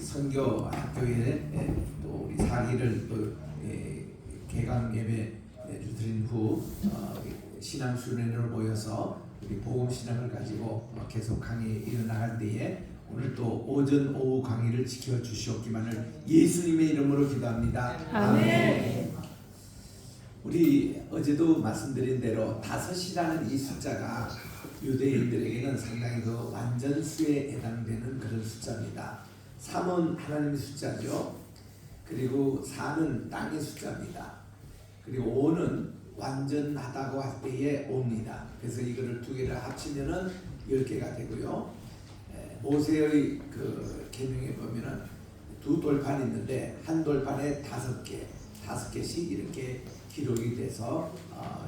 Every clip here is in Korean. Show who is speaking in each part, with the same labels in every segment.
Speaker 1: 선교학교에 또 우리 사기를 또 개강 예배 드린 후 신앙 수련회로 모여서 우리 복음 신앙을 가지고 계속 강의 이어나갈 때에 오늘 또 오전 오후 강의를 지켜 주시옵기만을 예수님의 이름으로 기도합니다. 아멘. 우리 어제도 말씀드린 대로 5이라는 이 숫자가 유대인들에게는 상당히 그 완전수에 해당되는 그런 숫자입니다. 3은 하나님의 숫자죠. 그리고 4는 땅의 숫자입니다. 그리고 5는 완전하다고 할 때에 5입니다. 그래서 이거를 두 개를 합치면은 10개가 되고요. 모세의 그 계명에 보면은 두 돌판이 있는데 한 돌판에 5개씩 이렇게 기록이 돼서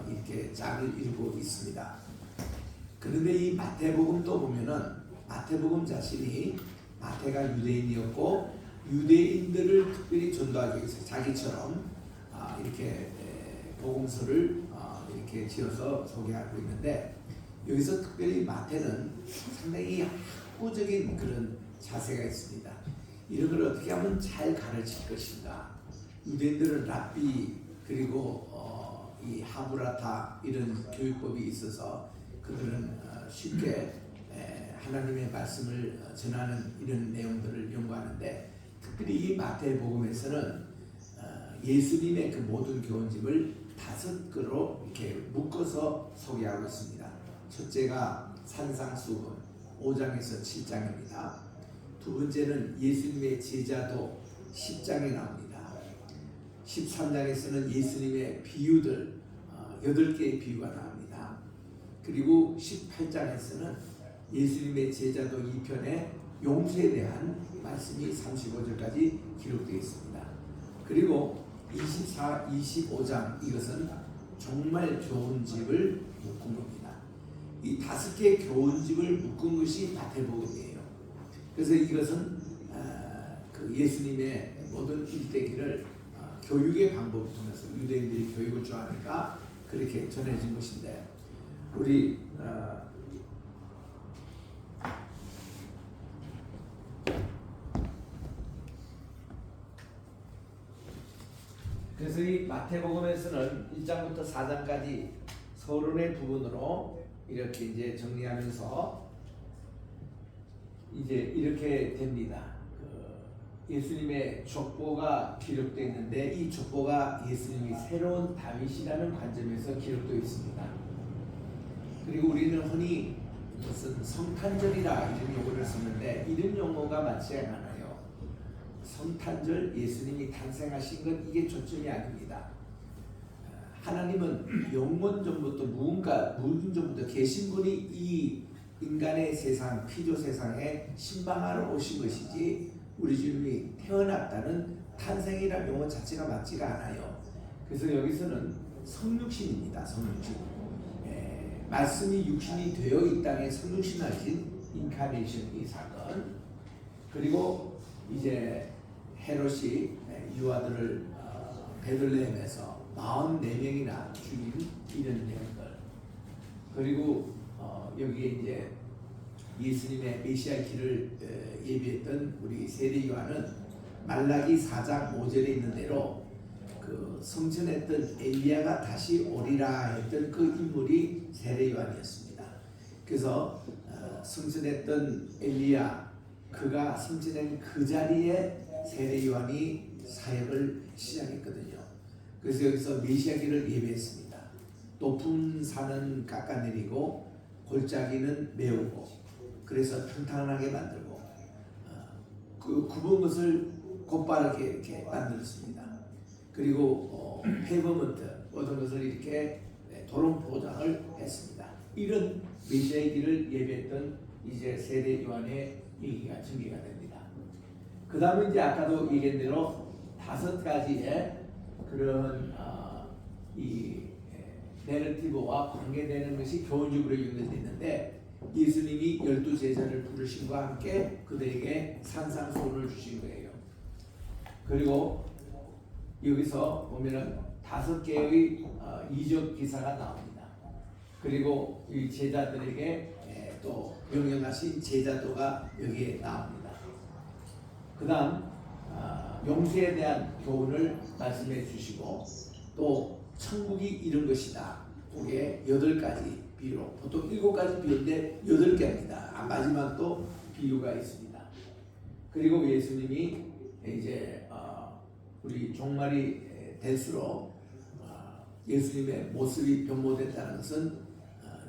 Speaker 1: 이렇게 짝을 이루고 있습니다. 그런데 이 마태복음도 보면은 마태복음 자신이 마태가 유대인이었고 유대인들을 특별히 전도하기 위해서 자기처럼 이렇게 복음서를 이렇게 지어서 소개하고 있는데 여기서 특별히 마태는 상당히 학구적인 그런 자세가 있습니다. 이런 걸 어떻게 하면 잘 가르칠 것인가. 유대인들은 랍비 그리고 이 하브라타 이런 교육법이 있어서 그들은 쉽게 하나님의 말씀을 전하는 이런 내용들을 연구하는데 특별히 이 마태복음에서는 예수님의 그 모든 교훈집을 5거로 이렇게 묶어서 소개하고 있습니다. 첫째가 산상수훈 5장에서 7장입니다. 두 번째는 예수님의 제자도 10장에 나옵니다. 13장에서는 예수님의 비유들 8개의 비유가 나옵니다. 그리고 18장에서는 예수님의 제자도 2편의 용서에 대한 말씀이 35절까지 기록되어 있습니다. 그리고 24, 25장 이것은 정말 교훈집을 묶은 겁니다. 이 5개의 교훈집을 묶은 것이 마태복음이에요. 그래서 이것은 그 예수님의 모든 일대기를 교육의 방법을 통해서 유대인들이 교육을 좋아하니까 그렇게 전해진 것인데 우리 그래서 이 마태복음에서는 1장부터 4장까지 서론의 부분으로 이렇게 이제 정리하면서 이제 이렇게 됩니다. 예수님의 족보가 기록되어 있는데 이 족보가 예수님이 새로운 다윗이라는 관점에서 기록되어 있습니다. 그리고 우리는 흔히 무슨 성탄절이라 이런 용어를 쓰는데 이런 용어가 맞지 않아요. 성탄절 예수님이 탄생하신 건 이게 초점이 아닙니다. 하나님은 영원 전부터 무슨 전부터 계신 분이 이 인간의 세상 피조 세상에 신방하러 오신 것이지 우리 주님이 태어났다는 탄생이라는 용어 자체가 맞지가 않아요. 그래서 여기서는 성육신입니다. 성육신. 말씀이 육신이 되어 이 땅에 성육신하신 인카네이션 이 사건. 그리고 이제 헤롯이 유아들을 베들레헴에서 44명이나 죽인 이런 내용들. 그리고 여기에 이제 예수님의 메시아 길을 예비했던 우리 세례 요한은 말라기 4장 5절에 있는 대로 그 성천했던 엘리야가 다시 오리라 했던 그 인물이 세례 요한이었습니다. 그래서 성천했던 엘리야 그가 성천한 그 자리에 세례 요한이 사역을 시작했거든요. 그래서 여기서 메시아 길을 예비했습니다. 높은 산은 깎아내리고 골짜기는 메우고 그래서 평탄하게 만들고 그 굽은 것을 곧바르게 이렇게 만들었습니다. 그리고 페이버먼트 모든 것을 이렇게 도롱 포장을 했습니다. 이런 메시아의 길을 예배했던 이제 세례 요한의 얘기가 전개가 됩니다. 그 다음에 이제 아까도 얘기한 대로 5가지의 그런 이 내러티브와 관계되는 것이 교훈적으로 연결되는데 예수님이 12제자를 부르심과 함께 그들에게 산상수훈을 주신 거예요. 그리고 여기서 보면은 5개의 이적 기사가 나옵니다. 그리고 이 제자들에게 또 명령하신 제자도가 여기에 나옵니다. 그다음 용서에 대한 교훈을 말씀해 주시고 또 천국이 이런 것이다. 그게 8가지 비유, 보통 7가지 비유인데 8개입니다. 마지막 또 비유가 있습니다. 그리고 예수님이 이제 우리 종말이 될수록 예수님의 모습이 변모됐다는 것은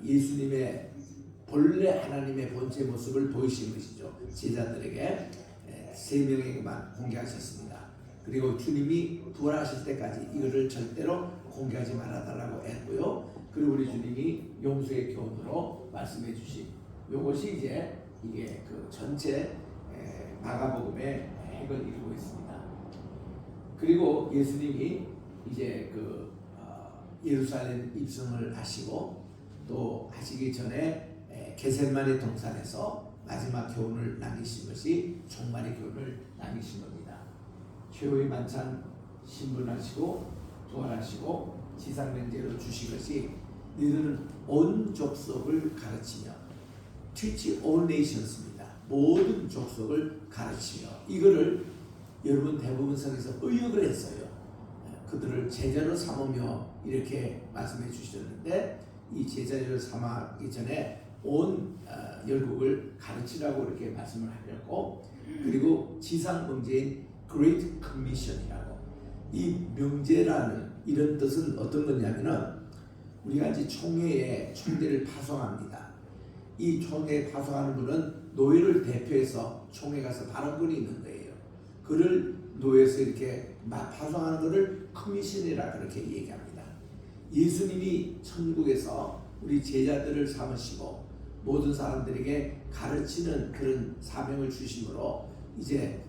Speaker 1: 예수님의 본래 하나님의 본체 모습을 보이신 것이죠. 제자들에게 3명에게만 공개하셨습니다. 그리고 주님이 부활하실 때까지 이거를 절대로 공개하지 말아달라고 했고요. 그리고 우리 주님이 용서의 교훈으로 말씀해 주신 이것이 이제 이게 그 전체 마가복음의 핵을 이루고 있습니다. 그리고 예수님이 이제 그 예루살렘 입성을 하시고 또 하시기 전에 겟세마네 동산에서 마지막 교훈을 남기신 것이 종말의 교훈을 남기신 겁니다. 최후의 만찬 신분하시고 부활하시고 지상명제로 주신 것이 너희들은 온 족속을 가르치며 teach all nations입니다. 모든 족속을 가르치며 이거를 여러분 대부분 성에서 의역을 했어요. 그들을 제자로 삼으며 이렇게 말씀해 주셨는데 이 제자로 삼기 전에 온 열국을 가르치라고 이렇게 말씀을 하셨고 그리고 지상 명제인 Great Commission이라고 이 명제라는 이런 뜻은 어떤 거냐면은 우리가 이제 총회에 총대를 파송합니다. 이 총회에 파송하는 분은 노예를 대표해서 총회 가서 발언권이 있는 거예요. 그를 노예에서 이렇게 파송하는 것을 커미션이라 그렇게 얘기합니다. 예수님이 천국에서 우리 제자들을 삼으시고 모든 사람들에게 가르치는 그런 사명을 주심으로 이제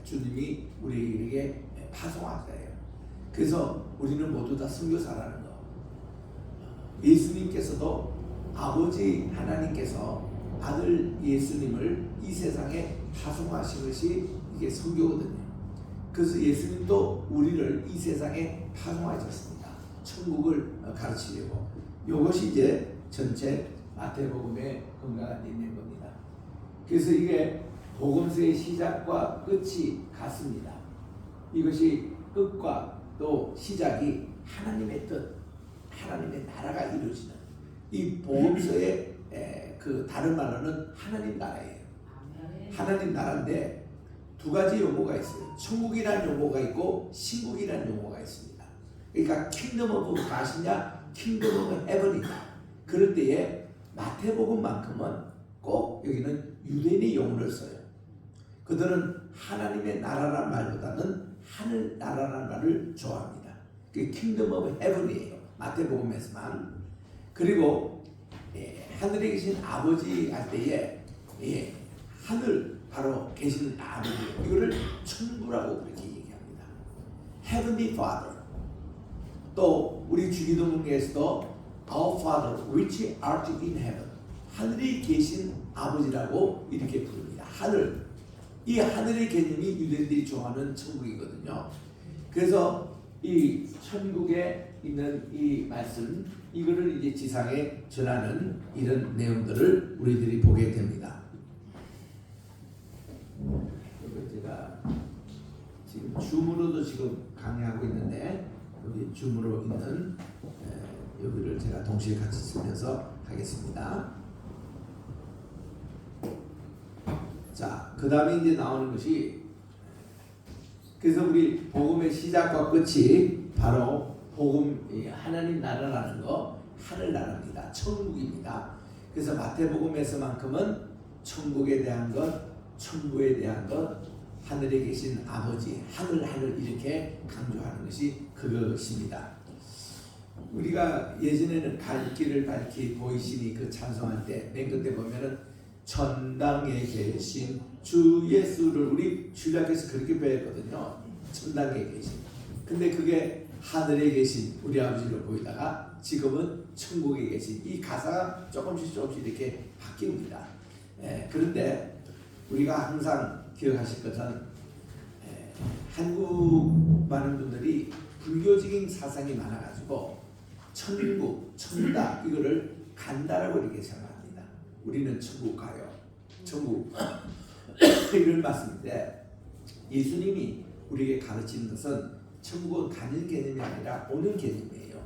Speaker 1: 주님이 우리에게 파송할 거예요. 그래서 우리는 모두 다 선교사라는 거. 예수님께서도 아버지 하나님께서 아들 예수님을 이 세상에 파송하신 것이 이게 선교거든요. 그래서 예수님도 우리를 이 세상에 파송하셨습니다. 천국을 가르치려고. 이것이 이제 전체 마태복음의 건강한 인내인 겁니다. 그래서 이게 복음서의 시작과 끝이 같습니다. 이것이 끝과 또 시작이 하나님의 뜻, 하나님의 나라가 이루어지는 이 복음서의 그 다른 말로는 하나님 나라예요. 하나님 나라인데 두 가지 용어가 있어요. 천국이라는 용어가 있고 신국이라는 용어가 있습니다. 그러니까 킹덤 오브 갓이냐 킹덤 오브 헤븐이냐. 그럴 때에 마태복음만큼은 꼭 여기는 유대인의 용어를 써요. 그들은 하나님의 나라란 말보다는 하늘 나라란 말을 좋아합니다. 그게 킹덤 오브 헤븐이에요. 마태복음에서만. 그리고 하늘에 계신 아버지 할 때에 하늘 바로 계시는 아버지 이거를 천부라고 그렇게 얘기합니다. Heavenly Father. 또 우리 주기도문에서도 Our Father which art in heaven. 하늘에 계신 아버지라고 이렇게 부릅니다. 하늘. 이 하늘의 개념이 유대인들이 좋아하는 천국이거든요. 그래서 이 천국에 있는 이 말씀 이거를 이제 지상에 전하는 이런 내용들을 우리들이 보게 됩니다. 제가 지금 줌으로도 지금 강의하고 있는데 여기 줌으로 있는 여기를 제가 동시에 같이 쓰면서 하겠습니다. 자, 그 다음에 이제 나오는 것이 그래서 우리 복음의 시작과 끝이 바로 복음 하나님 나라라는 거 하늘 나라입니다. 천국입니다. 그래서 마태복음에서만큼은 천국에 대한 것, 천국에 대한 것, 하늘에 계신 아버지, 하늘 이렇게 강조하는 것이 그것입니다. 우리가 예전에는 갈 길을 밝히 보이시니 그 찬송할 때 맨 끝에 보면은 천당에 계신 주 예수를 우리 주일학교에서 그렇게 배웠거든요. 천당에 계신. 근데 그게 하늘에 계신 우리 아버지로 보이다가 지금은 천국에 계신 이 가사가 조금씩 이렇게 바뀝니다. 그런데 우리가 항상 기억하실 것은 한국 많은 분들이 불교적인 사상이 많아가지고 천국, 천다 이거를 간다라고 이렇게 생각합니다. 우리는 천국 가요. 천국 이런 말씀인데 예수님이 우리에게 가르치는 것은 천국은 가는 개념이 아니라 오는 개념이에요.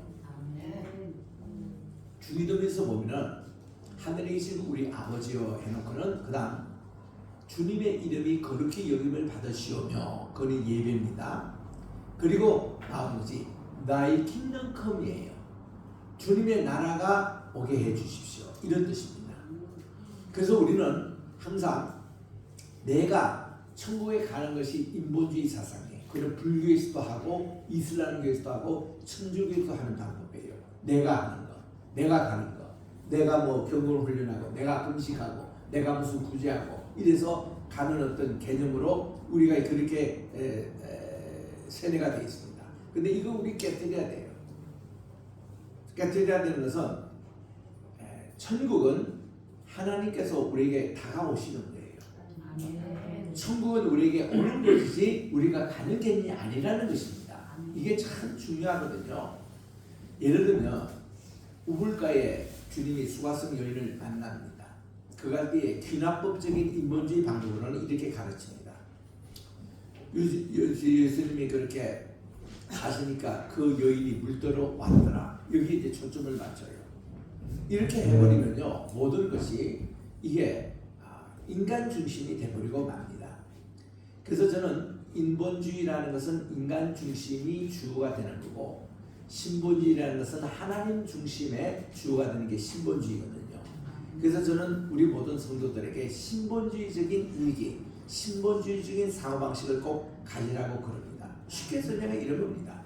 Speaker 1: 주기도면서 보면은 하늘에 계신 우리 아버지여 해놓고는 그 다음 주님의 이름이 거룩히 여김을 받으시오며, 그는 예배입니다. 그리고 나온 것이 나의 킹덤 컴이에요. 주님의 나라가 오게 해주십시오, 이런 뜻입니다. 그래서 우리는 항상 내가 천국에 가는 것이 인본주의 사상이에요. 그걸 불교에서도 하고 이슬람교에서도 하고 천주교에서도 하는 방법이에요. 내가 하는 거, 내가 가는 거, 내가 뭐 경건을 훈련하고, 내가 금식하고, 내가 무슨 구제하고, 이래서 가는 어떤 개념으로 우리가 그렇게 세뇌가 되어 있습니다. 근데 이거 우리 깨뜨려야 돼요. 깨뜨려야 되는 것은 천국은 하나님께서 우리에게 다가오시는 거예요. 천국은 우리에게 오는 것이지 우리가 가는 개념이 아니라는 것입니다. 이게 참 중요하거든요. 예를 들면 우물가에 주님이 수가성 여인을 만납니다. 그가 뒤에 귀납법적인 인본주의 방법으로는 이렇게 가르칩니다. 예수님이 그렇게 하시니까 그 여인이 물들어 왔더라. 여기 이제 초점을 맞춰요. 이렇게 해버리면요, 모든 것이 이게 인간 중심이 돼버리고 맙니다. 그래서 저는 인본주의라는 것은 인간 중심이 주어가 되는 거고, 신본주의라는 것은 하나님 중심의 주어가 되는 게 신본주의거든요. 그래서 저는 우리 모든 성도들에게 신본주의적인 일기, 신본주의적인 사고방식을 꼭 가지라고 그럽니다. 쉽게 설명해 이런 겁니다.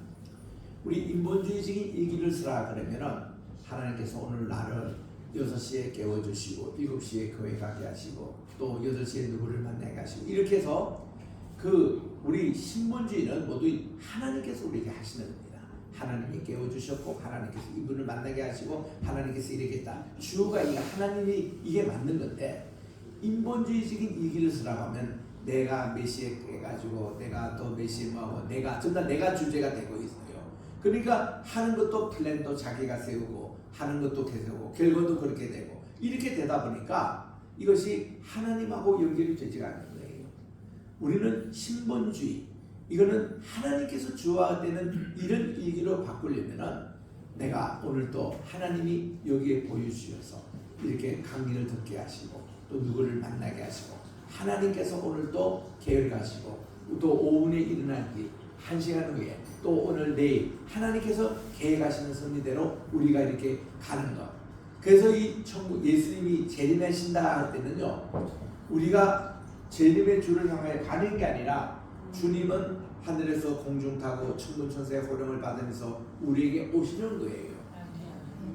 Speaker 1: 우리 인본주의적인 일기를 쓰라 그러면은 하나님께서 오늘 나를 6시에 깨워주시고 7시에 교회 가게 하시고 또 8시에 누구를 만나게 하시고, 이렇게 해서 우리 신본주의는 모두 하나님께서 우리에게 하시는 겁니다. 하나님이 깨워주셨고, 하나님께서 이분을 만나게 하시고, 하나님께서 이렇게 했다. 주어가 이게 하나님이 이게 맞는 건데, 인본주의적인 일기를 쓰라고 하면 내가 몇 시에 깨가지고 내가 또 몇 시에 뭐하고 내가 주제가 되고 있어요. 그러니까 하는 것도 플랜도 자기가 세우고 하는 것도 세우고 결과도 그렇게 되고 이렇게 되다 보니까 이것이 하나님하고 연결이 되지가 않는 거예요. 우리는 신본주의, 이거는 하나님께서 주어되는 이런 일기로 바꾸려면은 내가 오늘 또 하나님이 여기에 보여주셔서 이렇게 강의를 듣게 하시고 또 누구를 만나게 하시고, 하나님께서 오늘 또 계획을 가시고 또 오후에 일어난 뒤 1시간 후에 또 오늘 내일 하나님께서 계획하시는 섭리대로 우리가 이렇게 가는 것. 그래서 이 천국 예수님이 재림하신다 할 때는요, 우리가 재림의 주를 향해 가는 게 아니라 주님은 하늘에서 공중 타고 천군천사의 호령을 받으면서 우리에게 오시는 거예요.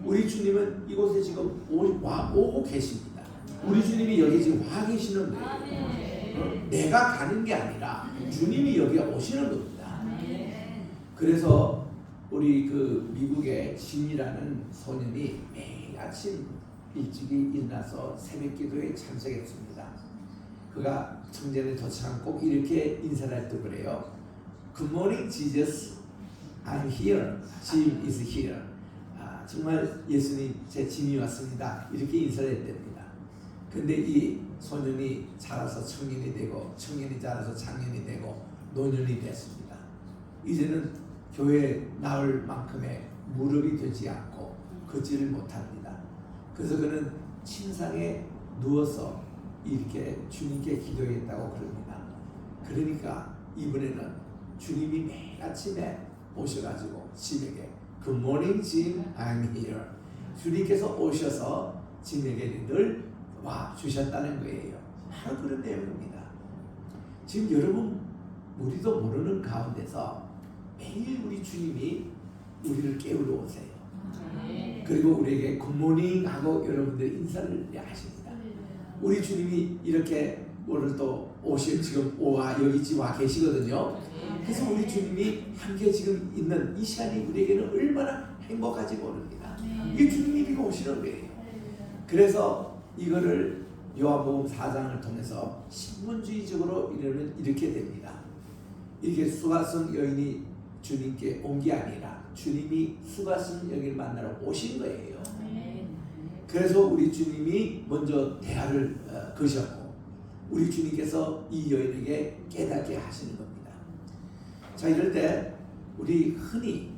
Speaker 1: 우리 주님은 이곳에 지금 오고 계십니다. 우리 주님이 여기 지금 와 계시는 거예요. 내가 가는 게 아니라 주님이 여기 오시는 겁니다. 그래서 우리 미국의 진이라는 소년이 매일 아침 일찍이 일어나서 새벽기도에 참석했습니다. 그가 청전에 도착하면 꼭 이렇게 인사를 했다고 그래요. Good morning, Jesus. I'm here. Jim is here. 정말 예수님, 제 짐이 왔습니다. 이렇게 인사를 했답니다. 근데 이 소년이 자라서 청년이 되고, 청년이 자라서 장년이 되고, 노년이 됐습니다. 이제는 교회에 나올 만큼의 무릎이 되지 않고 걷지를 못합니다. 그래서 그는 침상에 누워서 이렇게 주님께 기도했다고 그럽니다. 그러니까 이번에는 주님이 매일 아침에 오셔가지고 짐에게 Good morning, Jim. I'm here. 주님께서 오셔서 짐에게 늘 와 주셨다는 거예요. 바로 그런 내용입니다. 지금 여러분 우리도 모르는 가운데서 매일 우리 주님이 우리를 깨우러 오세요. 그리고 우리에게 굿모닝 하고 여러분들 인사를 하십니다. 우리 주님이 이렇게 오늘 또 지금 여기 지금 와 계시거든요. 그래서 우리 주님이 함께 지금 있는 이 시간이 우리에게는 얼마나 행복한지 모릅니다. 이 주님이 오시는 거예요. 그래서 이거를 요한복음 4장을 통해서 신분주의적으로 이러면 이렇게 됩니다. 이게 수가성 여인이 주님께 온 게 아니라 주님이 수가성 여인을 만나러 오신 거예요. 그래서 우리 주님이 먼저 대화를 거셨고, 우리 주님께서 이 여인에게 깨닫게 하시는 겁니다. 자, 이럴 때 우리 흔히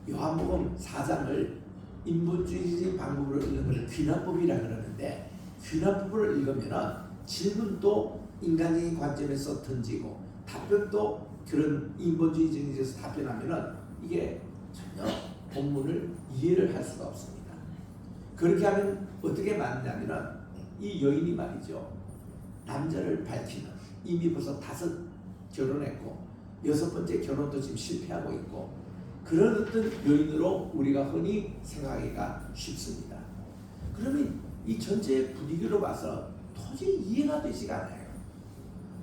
Speaker 1: 요한복음 4장을 인본주의 방법으로 읽는 것을 귀납법이라 그러는데, 귀납법을 읽으면 질문도 인간적인 관점에서 던지고 답변도 그런 인본주의적에서 답변하면 이게 전혀 본문을 이해를 할 수가 없습니다. 그렇게 하면 어떻게 맞냐면 이 여인이 말이죠, 남자를 밝히는, 이미 벌써 5 결혼했고 6번째 결혼도 지금 실패하고 있고 그런 어떤 여인으로 우리가 흔히 생각하기가 쉽습니다. 그러면 이 전체 분위기로 봐서 도저히 이해가 되지가 않아요.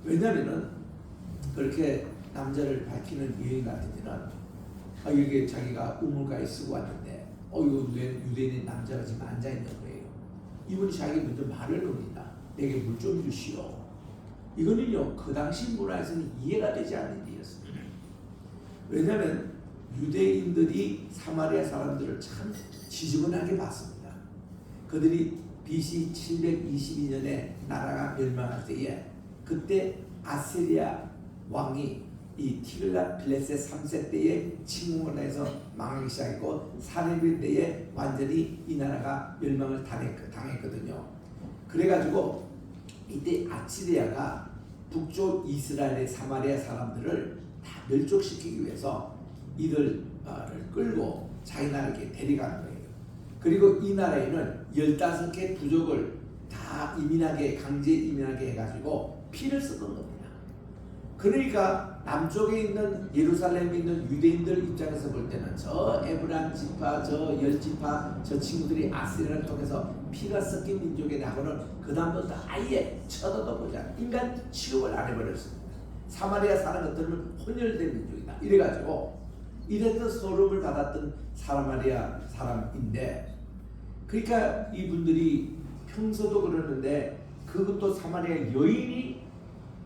Speaker 1: 왜냐하면 그렇게 남자를 밝히는 여인 같으면 이게 자기가 우물가에 쓰고 왔는데 이거 왜 유대인의 남자가 지금 앉아있는 거예요. 이분이 자기 먼저 말을 겁니다. 내게 물 좀 주시오. 이거는요, 그 당시 문화에서는 이해가 되지 않는 일이었습니다. 왜냐하면 유대인들이 사마리아 사람들을 참 지저분하게 봤습니다. 그들이 BC 722년에 나라가 멸망할 때에, 그때 아시리아 왕이 이 티글랏필레세 3세 때에 침공을 해서 망하기 시작했고, 사네립 때에 완전히 이 나라가 멸망을 당했거든요. 그래가지고 이때 아시리아가 북쪽 이스라엘의 사마리아 사람들을 다 멸족시키기 위해서 이들을 끌고 자기 나라에 데려가는 거예요. 그리고 이 나라에는 15개 부족을 다 강제 이민하게 해가지고 피를 쓰던 겁니다. 그러니까 남쪽에 있는 예루살렘에 있는 유대인들 입장에서 볼 때는 저 에브라임 지파, 저 10지파, 저 친구들이 아시리아를 통해서 피가 섞인 민족이라고는 그 다음부터 아예 쳐다도 보지 않고 인간 취급을 안 해버렸습니다. 사마리아 사는 것들은 혼혈된 민족이다. 이래가지고 이래서 소름을 받았던 사마리아 사람인데, 그러니까 이분들이 평소도 그러는데 그것도 사마리아 여인이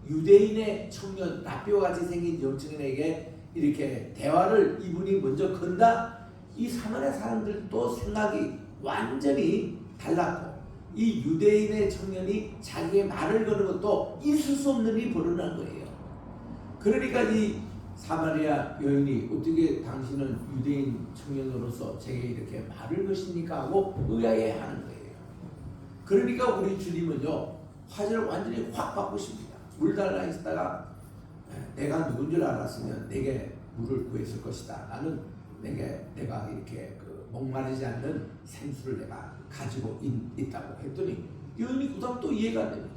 Speaker 1: 유대인의 청년, 나비와 같이 생긴 여청년에게 이렇게 대화를 이분이 먼저 건다? 이 사마리아 사람들도 생각이 완전히 달랐고, 이 유대인의 청년이 자기의 말을 거는 것도 있을 수 없는 일이 벌어난 거예요. 그러니까 이 사마리아 여인이 어떻게 당신은 유대인 청년으로서 제게 이렇게 말을 것입니까? 하고 의아해하는 거예요. 그러니까 우리 주님은요, 화제를 완전히 확 바꾸십니다. 물 달라 했다가 내가 누군 줄 알았으면 내게 물을 구했을 것이다. 나는 내가 이렇게 목마르지 않는 생수를 내가 가지고 있다고 했더니 여인이 그다음 또 이해가 안 됩니다.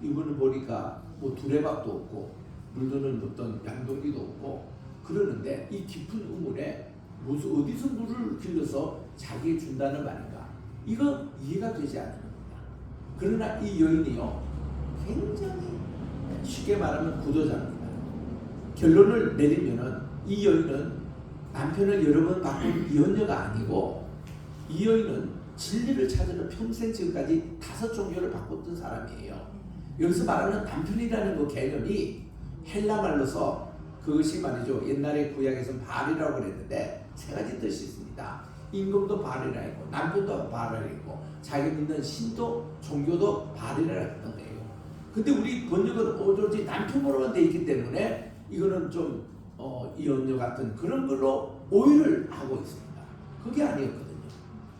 Speaker 1: 이분은 보니까 뭐 두레박도 없고 물도는 어떤 양동이도 없고 그러는데 이 깊은 우물에 무슨 어디서 물을 길러서 자기에 준다는 말인가? 이거 이해가 되지 않는 겁니다. 그러나 이 여인이요, 굉장히 쉽게 말하면 구도자입니다. 결론을 내리면은 이 여인은 남편을 여러 번 바꾼 이혼녀가 아니고, 이 여인은 진리를 찾으러 평생 지금까지 5 종교를 바꿨던 사람이에요. 여기서 말하는 남편이라는 그 개념이 헬라 말로서 그것이 말이죠, 옛날에 구약에서는 바알이라고 그랬는데 3가지 뜻이 있습니다. 임금도 바알이라 했고 남편도 바알이라 했고 자기 믿는 신도 종교도 바알이라 했던 거예요. 근데 우리 번역은 오로지 남편으로만 돼 있기 때문에 이거는 좀 이혼녀 같은 그런 걸로 오해를 하고 있습니다. 그게 아니었거든요.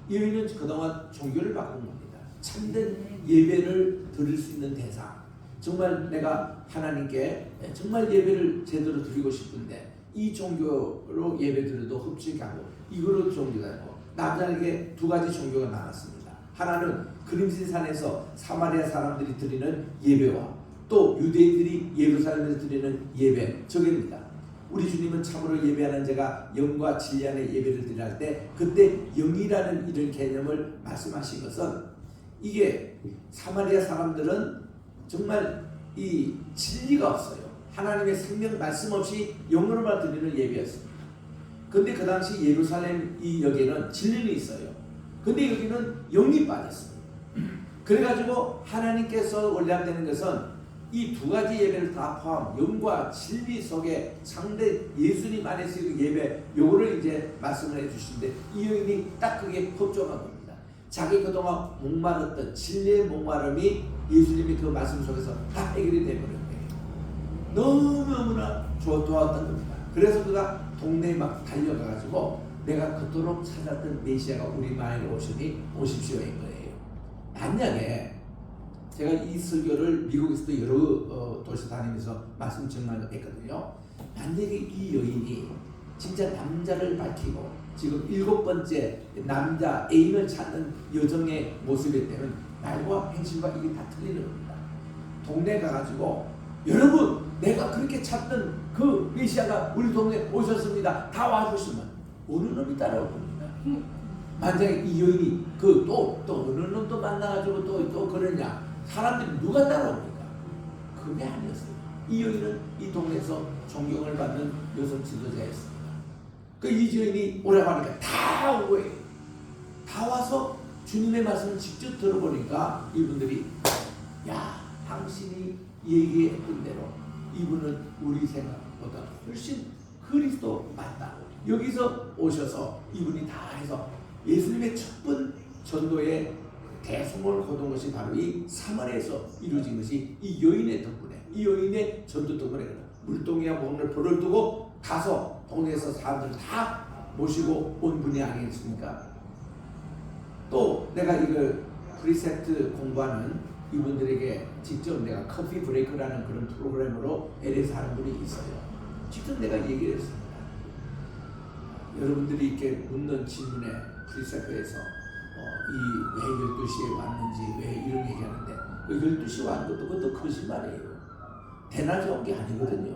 Speaker 1: 이 여인은 그동안 종교를 바꾼 겁니다. 참된 예배를 드릴 수 있는 대상, 정말 내가 하나님께 정말 예배를 제대로 드리고 싶은데 이 종교로 예배 드려도 흡족하고 이거로 종교가 있고, 남자에게 2가지 종교가 나왔습니다. 하나는 그림신산에서 사마리아 사람들이 드리는 예배와 또 유대인들이 예루살렘에서 드리는 예배, 저게입니다. 우리 주님은 참으로 예배하는 자가 영과 진리 안에 예배를 드릴 때 그때 영이라는 이런 개념을 말씀하신 것은, 이게 사마리아 사람들은 정말 이 진리가 없어요. 하나님의 생명 말씀 없이 영으로만 드리는 예배였습니다. 근데 그 당시 예루살렘 이 여기에는 진리는 있어요. 근데 여기는 영이 빠졌습니다. 그래가지고 하나님께서 원래되는 것은 이 2가지 예배를 다 포함, 영과 진리 속에 상대 예수님 안에서 예배, 요거를 이제 말씀을 해주시는데 이 여인이 딱 그게 흡족한 겁니다. 자기 그동안 목마르던 진리의 목마름이 예수님이 그 말씀 속에서 다 해결이 되버린 거예요. 너무너무나 좋았던 겁니다. 그래서 그가 동네에 막 달려가가지고 내가 그토록 찾았던 메시아가 우리 마을에 오시니 오십시오인 거예요. 만약에 제가 이 설교를 미국에서도 여러 도시 다니면서 말씀 전달했거든요. 만약에 이 여인이 진짜 남자를 밝히고 지금 7번째 남자 애인을 찾는 여정의 모습이 되면 말과 행실과 이게 다 틀리는 겁니다. 동네 가가지고 여러분 내가 그렇게 찾던 그 메시아가 우리 동네에 오셨습니다. 다 와주시면 어느 놈이 따라올 겁니다. 만약에 이 여인이 또 어느 놈도 만나가지고 또 그러냐 사람들이 누가 따라옵니까? 그게 아니었어요. 이 여인은 이 동네에서 존경을 받는 여성 지도자였습니다. 그 이 여인이 오라고 하니까 다 온 거예요. 다 와서 주님의 말씀을 직접 들어보니까 이분들이 야 당신이 얘기했던 대로 이분은 우리 생각보다 훨씬 그리스도 맞다. 여기서 오셔서 이분이 다 해서 예수님의 첫 번 전도의 대성을 거둔 것이 바로 이 사마리아에서 이루어진 것이 이 여인의 덕분에 이 여인의 전도 덕분에 물동이와 몸을 벌을 두고 가서 동네에서 사람들을 다 모시고 온 분이 아니겠습니까? 또 내가 이거 프리셉트 공부하는 이분들에게 직접 내가 커피 브레이크라는 그런 프로그램으로 LA에서 하는 분이 있어요. 직접 내가 얘기를 했습니다. 여러분들이 이렇게 묻는 질문에 프리셉트에서 이 왜 12시에 왔는지 왜 이런 얘기하는데 그 12시에 왔는 것도 그것도 거짓말이에요. 대낮에 온 게 아니거든요.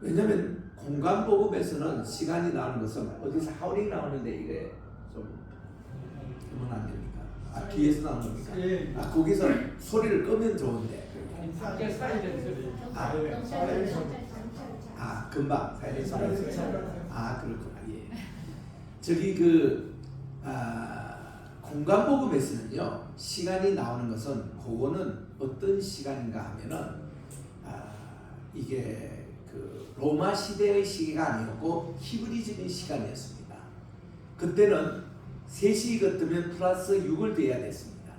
Speaker 1: 왜냐면 공간복음에서는 시간이 나오는 것은 어디서 하울링 나오는데 이게 좀 그러면 안 됩니까? 뒤에서 나오는 겁니까? 거기서 소리를 끄면 좋은데 금방 그렇구나. 예. 저기 공간복음에서는요 시간이 나오는 것은 그거는 어떤 시간인가 하면은 이게 그 로마 시대의 시기가 아니었고 히브리즘의 시간이었습니다. 그때는 3시 같으면 플러스 6을 돼야 됐습니다.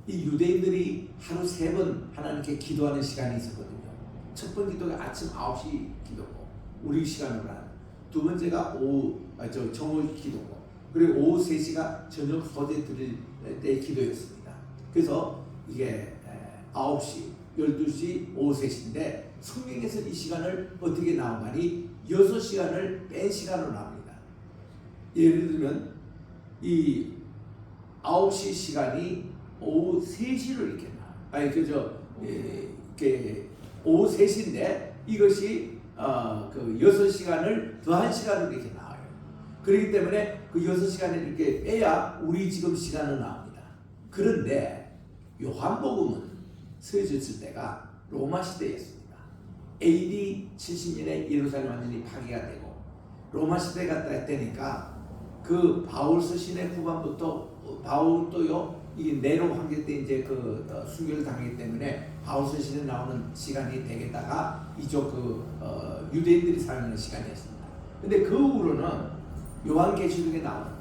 Speaker 1: 이 유대인들이 하루 3번 하나님께 기도하는 시간이 있었거든요. 첫 번 기도가 아침 9시 기도고 우리 시간으로 하는 두 번째가 정오 기도고 그리고 오후 3시가 저녁 소재 드릴 때 기도였습니다. 그래서 이게 9시, 12시, 오후 3시인데 성경에서 이 시간을 어떻게 나오냐니 6시간을 뺀 시간으로 나옵니다. 예를 들면 이 9시 시간이 오후 3시로 이렇게 나와요. 이렇게 오후 3시인데 이것이 그 6시간을 더한 시간으로 이렇게 나와요. 그렇기 때문에 그 6시간을 이렇게 빼야 우리 지금 시간은 나옵니다. 그런데 요한복음은 쓰여졌을 때가 로마 시대였습니다. AD 70년에 예루살렘 완전히 파괴가 되고 로마 시대가 되니까 그 바울 서신의 후반부터 바울도요 이 네로 황제 때 이제 순교를 당했기 때문에 바울 서신에 나오는 시간이 되겠다가 이쪽 유대인들이 사용하는 시간이었습니다. 근데 그 후로는 요한계시록에 나오는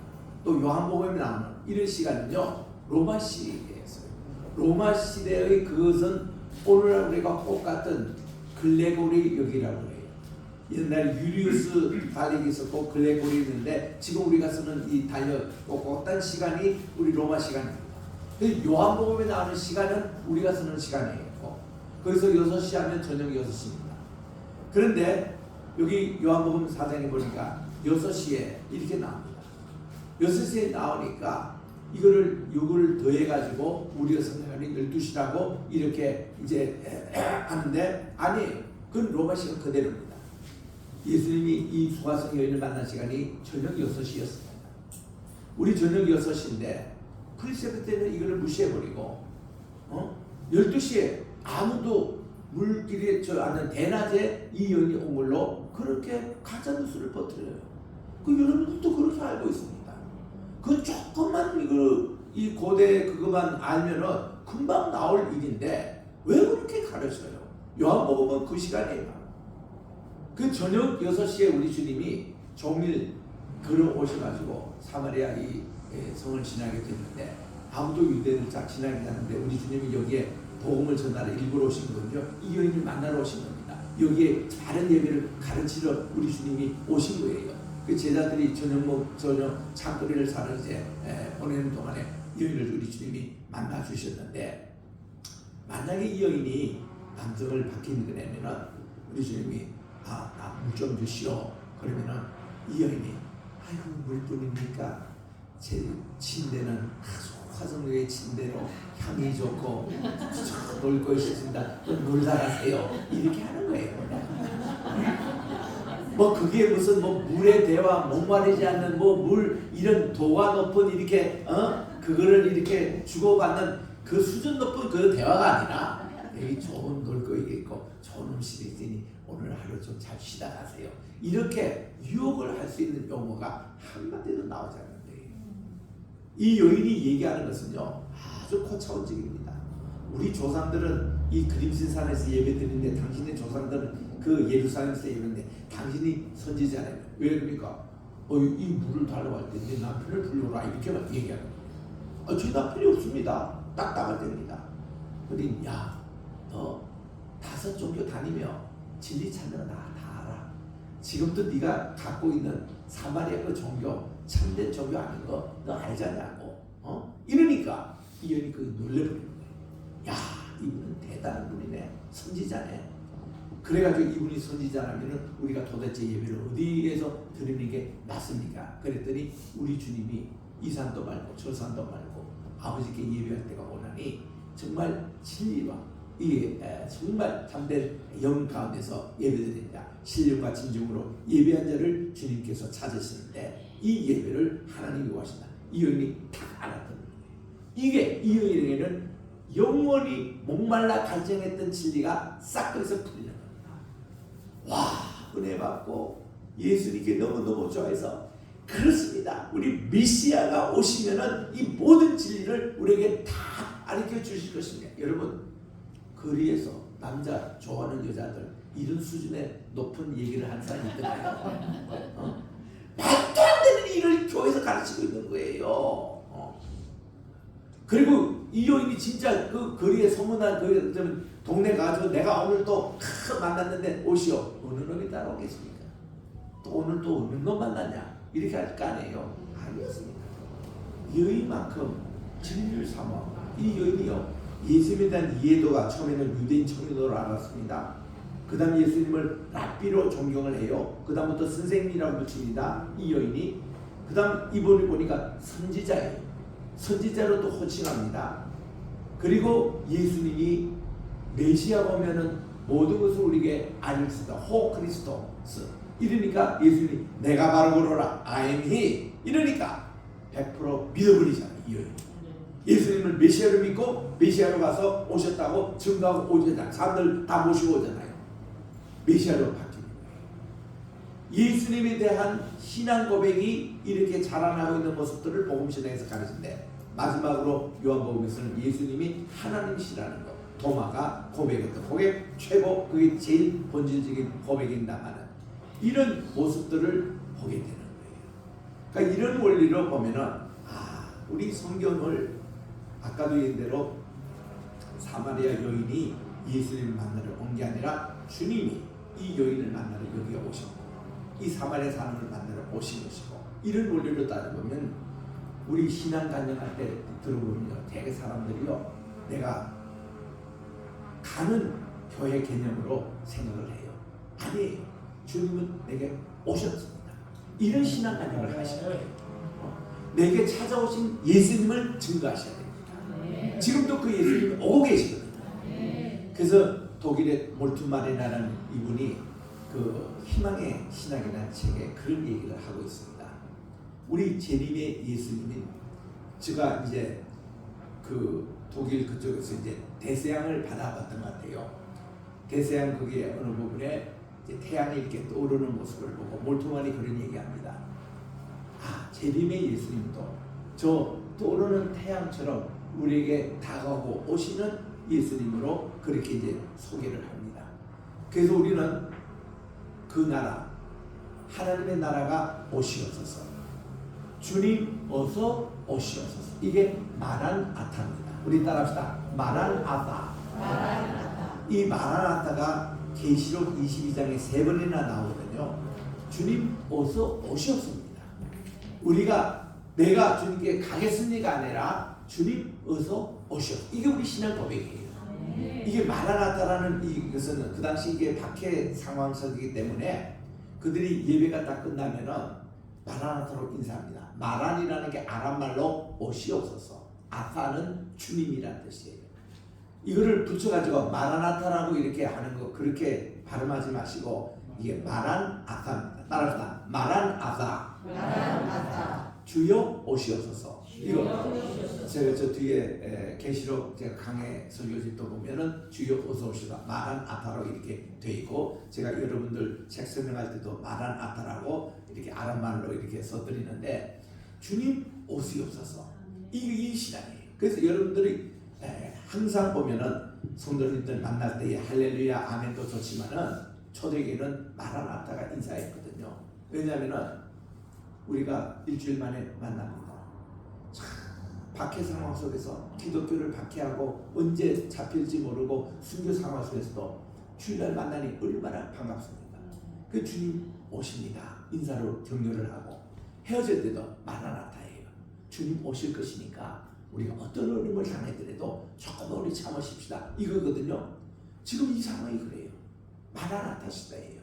Speaker 1: 또 요한복음에 나오는 이런 시간은요 로마 시대였어요. 로마 시대의 그것은 오늘날 우리가 똑같은 글레고리 역이라고 해요. 옛날에 유리우스 달력이 있었고 글레고리 있는데 지금 우리가 쓰는 이 달력 똑같은 시간이 우리 로마 시간입니다. 요한복음에 나오는 시간은 우리가 쓰는 시간이에요. 거기서 6시 하면 저녁 6시입니다. 그런데 여기 요한복음 4장에 보니까 6시에 이렇게 나옵니다. 6시에 나오니까 이거를 6을 더해가지고 우리가 생각하는 12시라고 이렇게 이제 하는데 아니에요. 그건 로마 시간 그대로입니다. 예수님이 이 수가성 여인을 만난 시간이 저녁 6시였습니다. 우리 저녁 6시인데 프리셉트 때는 이거를 무시해버리고 12시에 아무도 물길이 않는 대낮에 이 여인이 온 걸로 그렇게 가짜뉴스를 퍼뜨려요. 여러분들도 그렇게 알고 있습니다. 그 조금만 이 고대 그것만 알면은 금방 나올 일인데 왜 그렇게 가르쳐요? 요한복음은 그 시간이에요. 그 저녁 6시에 우리 주님이 종일 걸어오셔가지고 사마리아 이 성을 지나게 됐는데 아무도 유대를 잘 지나게 하는데 우리 주님이 여기에 복음을 전하러 일부러 오신 거거든요. 이 여인을 만나러 오신 겁니다. 여기에 바른 예배를 가르치러 우리 주님이 오신 거예요. 그 제자들이 저녁 창거리를 사러 이제 보내는 동안에 이 여인을 우리 주님이 만나 주셨는데, 만약에 이 여인이 남성을 바뀐 거라면은 우리 주님이 나 물 좀 주시오. 그러면은 이 여인이 아이고 물뿐입니까? 제 침대는 아주 화성류의 침대로 향이 좋고 놀 곳이 있습니다. 놀다 가세요. 이렇게 하는 거예요. 뭐 그게 무슨 뭐 물의 대화, 목마르지 않는 뭐 물 이런 도가 높은 이렇게 그거를 이렇게 주고받는 그 수준 높은 그 대화가 아니라, 여기 좋은 놀거리가 있고 좋은 음식이 있으니 오늘 하루 좀 잘 쉬다 가세요. 이렇게 유혹을 할 수 있는 용어가 한마디도 나오지 않는 거예요. 이 여인이 얘기하는 것은요 아주 고차원적입니다. 우리 조상들은 이 그림신산에서 예배드리는데, 당신의 조상들은 그 예루살렘에서 예배드리는데 당신이 선지자라며. 왜 그러니까 이 물을 달라고 할 때 내 남편을 불러라 이렇게만 얘기하는 거예요. 제 남편이 없습니다. 딱딱할 때입니다. 그러니 너 5 종교 다니며 진리 찾는 거 다 알아. 지금도 네가 갖고 있는 사마리아 그 종교 참된 종교 아닌 거 너 알잖냐고. 이러니까 이 여인이 그 놀래버리는 거예요. 이분은 대단한 분이네. 선지자네. 그래가지고 이분이 선지자라면 우리가 도대체 예배를 어디에서 드리는 게 맞습니까? 그랬더니 우리 주님이 이 산도 말고 저 산도 말고 아버지께 예배할 때가 오나니 정말 진리와 정말 참된 영 가운데서 예배드린다. 신령과 진정으로 예배한 자를 주님께서 찾으시는데 이 예배를 하나님이 요하신다. 이 여인이 다 알았던 거예요. 이게 이 여인에게는 영원히 목말라 갈증했던 진리가 싹 거기서 풀리는 겁니다. 와, 은혜 받고 예수님께 너무너무 좋아해서, 그렇습니다. 우리 메시아가 오시면은 이 모든 진리를 우리에게 다 가르쳐 주실 것입니다. 여러분, 거리에서 남자 좋아하는 여자들 이런 수준의 높은 얘기를 하는 사람이 있더라고요. 말도 안 되는 일을 교회에서 가르치고 있는 거예요. 그리고 이 여인이 진짜 그 거리에 소문난 그 동네 가서 내가 오늘 또 만났는데 오시오. 어느 놈이 따라오겠습니까? 또 오늘 또 어느 놈 만났냐? 이렇게 할 거 아니에요. 아니었습니다. 여인만큼 진리를 삼아 이 여인이요, 예수님에 대한 이해도가 처음에는 유대인 청년으로 알았습니다. 그 다음 예수님을 랍비로 존경을 해요. 그 다음부터 선생님이라고 붙입니다. 이 여인이. 그 다음 이번에 보니까 선지자예요. 선지자로 또 호칭합니다. 그리고 예수님이 메시아가 오면은 모든 것을 우리에게 알려주다. 호 크리스토스. 이러니까 예수님이 내가 바로 그러라. I am he. 이러니까 100% 믿어버리잖아요. 이 여인. 예수님을 메시아로 믿고 메시아로 가서 오셨다고 증거하고 오잖아요. 사람들 다 모시고 오잖아요. 메시아로 바뀌는 거예요. 예수님에 대한 신앙 고백이 이렇게 자라나고 있는 모습들을 복음신앙에서 가르치는데, 마지막으로 요한복음에서는 예수님이 하나님이시라는 것, 도마가 고백했던 고백 최고, 그게 제일 본질적인 고백인다마는 이런 모습들을 보게 되는 거예요. 그러니까 이런 원리로 보면은 우리 성경을 아까도 얘기한 대로 사마리아 여인이 예수님을 만나러 온 게 아니라 주님이 이 여인을 만나러 여기에 오셨고 이 사마리아 사람을 만나러 오신 것이고, 이런 원리로 따져보면 우리 신앙 간증할 때 들어보면요, 대개 사람들이요, 내가 가는 교회 개념으로 생각을 해요. 아니에요. 주님은 내게 오셨습니다. 이런 신앙 간증을 하시는 거예요. 내게 찾아오신 예수님을 증거하셔야 됩니다. 지금도 그 예수님이 오고 계시거든요. 그래서 독일의 몰트마리나라는 이분이 그 희망의 신학이라는 책에 그런 얘기를 하고 있습니다. 우리 재림의 예수님은, 제가 이제 그 독일 그쪽에서 이제 대서양을 받아봤던 것 같아요. 대서양 거기에 어느 부분에 이제 태양이 이렇게 떠오르는 모습을 보고 몰트만이 그런 얘기합니다. 재림의 예수님도 저 떠오르는 태양처럼 우리에게 다가오고 오시는 예수님으로 그렇게 이제 소개를 합니다. 그래서 우리는 그 나라, 하나님의 나라가 오시옵소서. 주님 어서 오시옵소서. 이게 마란아타입니다. 우리 따라합시다. 마란아타. 이 마란아타가 계시록 22장에 3번이나 나오거든요. 주님 어서 오시옵소서입니다. 우리가 내가 주님께 가겠습니까 아니라 주님 어서 오시옵소서. 이게 우리 신앙 고백이에요. 이게 마라나타라는 이것은 그 당시 이게 박해 상황석이기 때문에 그들이 예배가 다 끝나면은 마라나타로 인사합니다. 마란이라는 게 아람말로 오시옵소서. 아타는 주님이라는 뜻이에요. 이거를 붙여가지고 마라나타라고 이렇게 하는 거 그렇게 발음하지 마시고 이게 마란아타입니다. 따라합시다. 마란아타. 주여 오시옵소서. 이거 제가 저 뒤에 계시록 제가 강해 설교집도 보면은 주여 어서 오시라 마란아타로 이렇게 돼 있고 제가 여러분들 책 설명할 때도 마란아타라고 이렇게 아람말로 이렇게 써드리는데 주님 오시옵소서. 이 신앙이에요. 그래서 여러분들이 항상 보면은 성도님들 만날 때에 할렐루야 아멘도 좋지만은 초대교회는 마라나타가 인사했거든요. 왜냐하면은 우리가 일주일 만에 만납니다. 참 박해 상황 속에서 기독교를 박해하고 언제 잡힐지 모르고 순교 상황 속에서도 주일날 만나니 얼마나 반갑습니까? 그 주님 오십니다. 인사로 격려를 하고 헤어질 때도 마라나타예요. 주님 오실 것이니까 우리가 어떤 어려움을 당했더라도 조금 우리 참으십시다. 이거거든요. 지금 이 상황이 그래요. 마라나타 시대예요.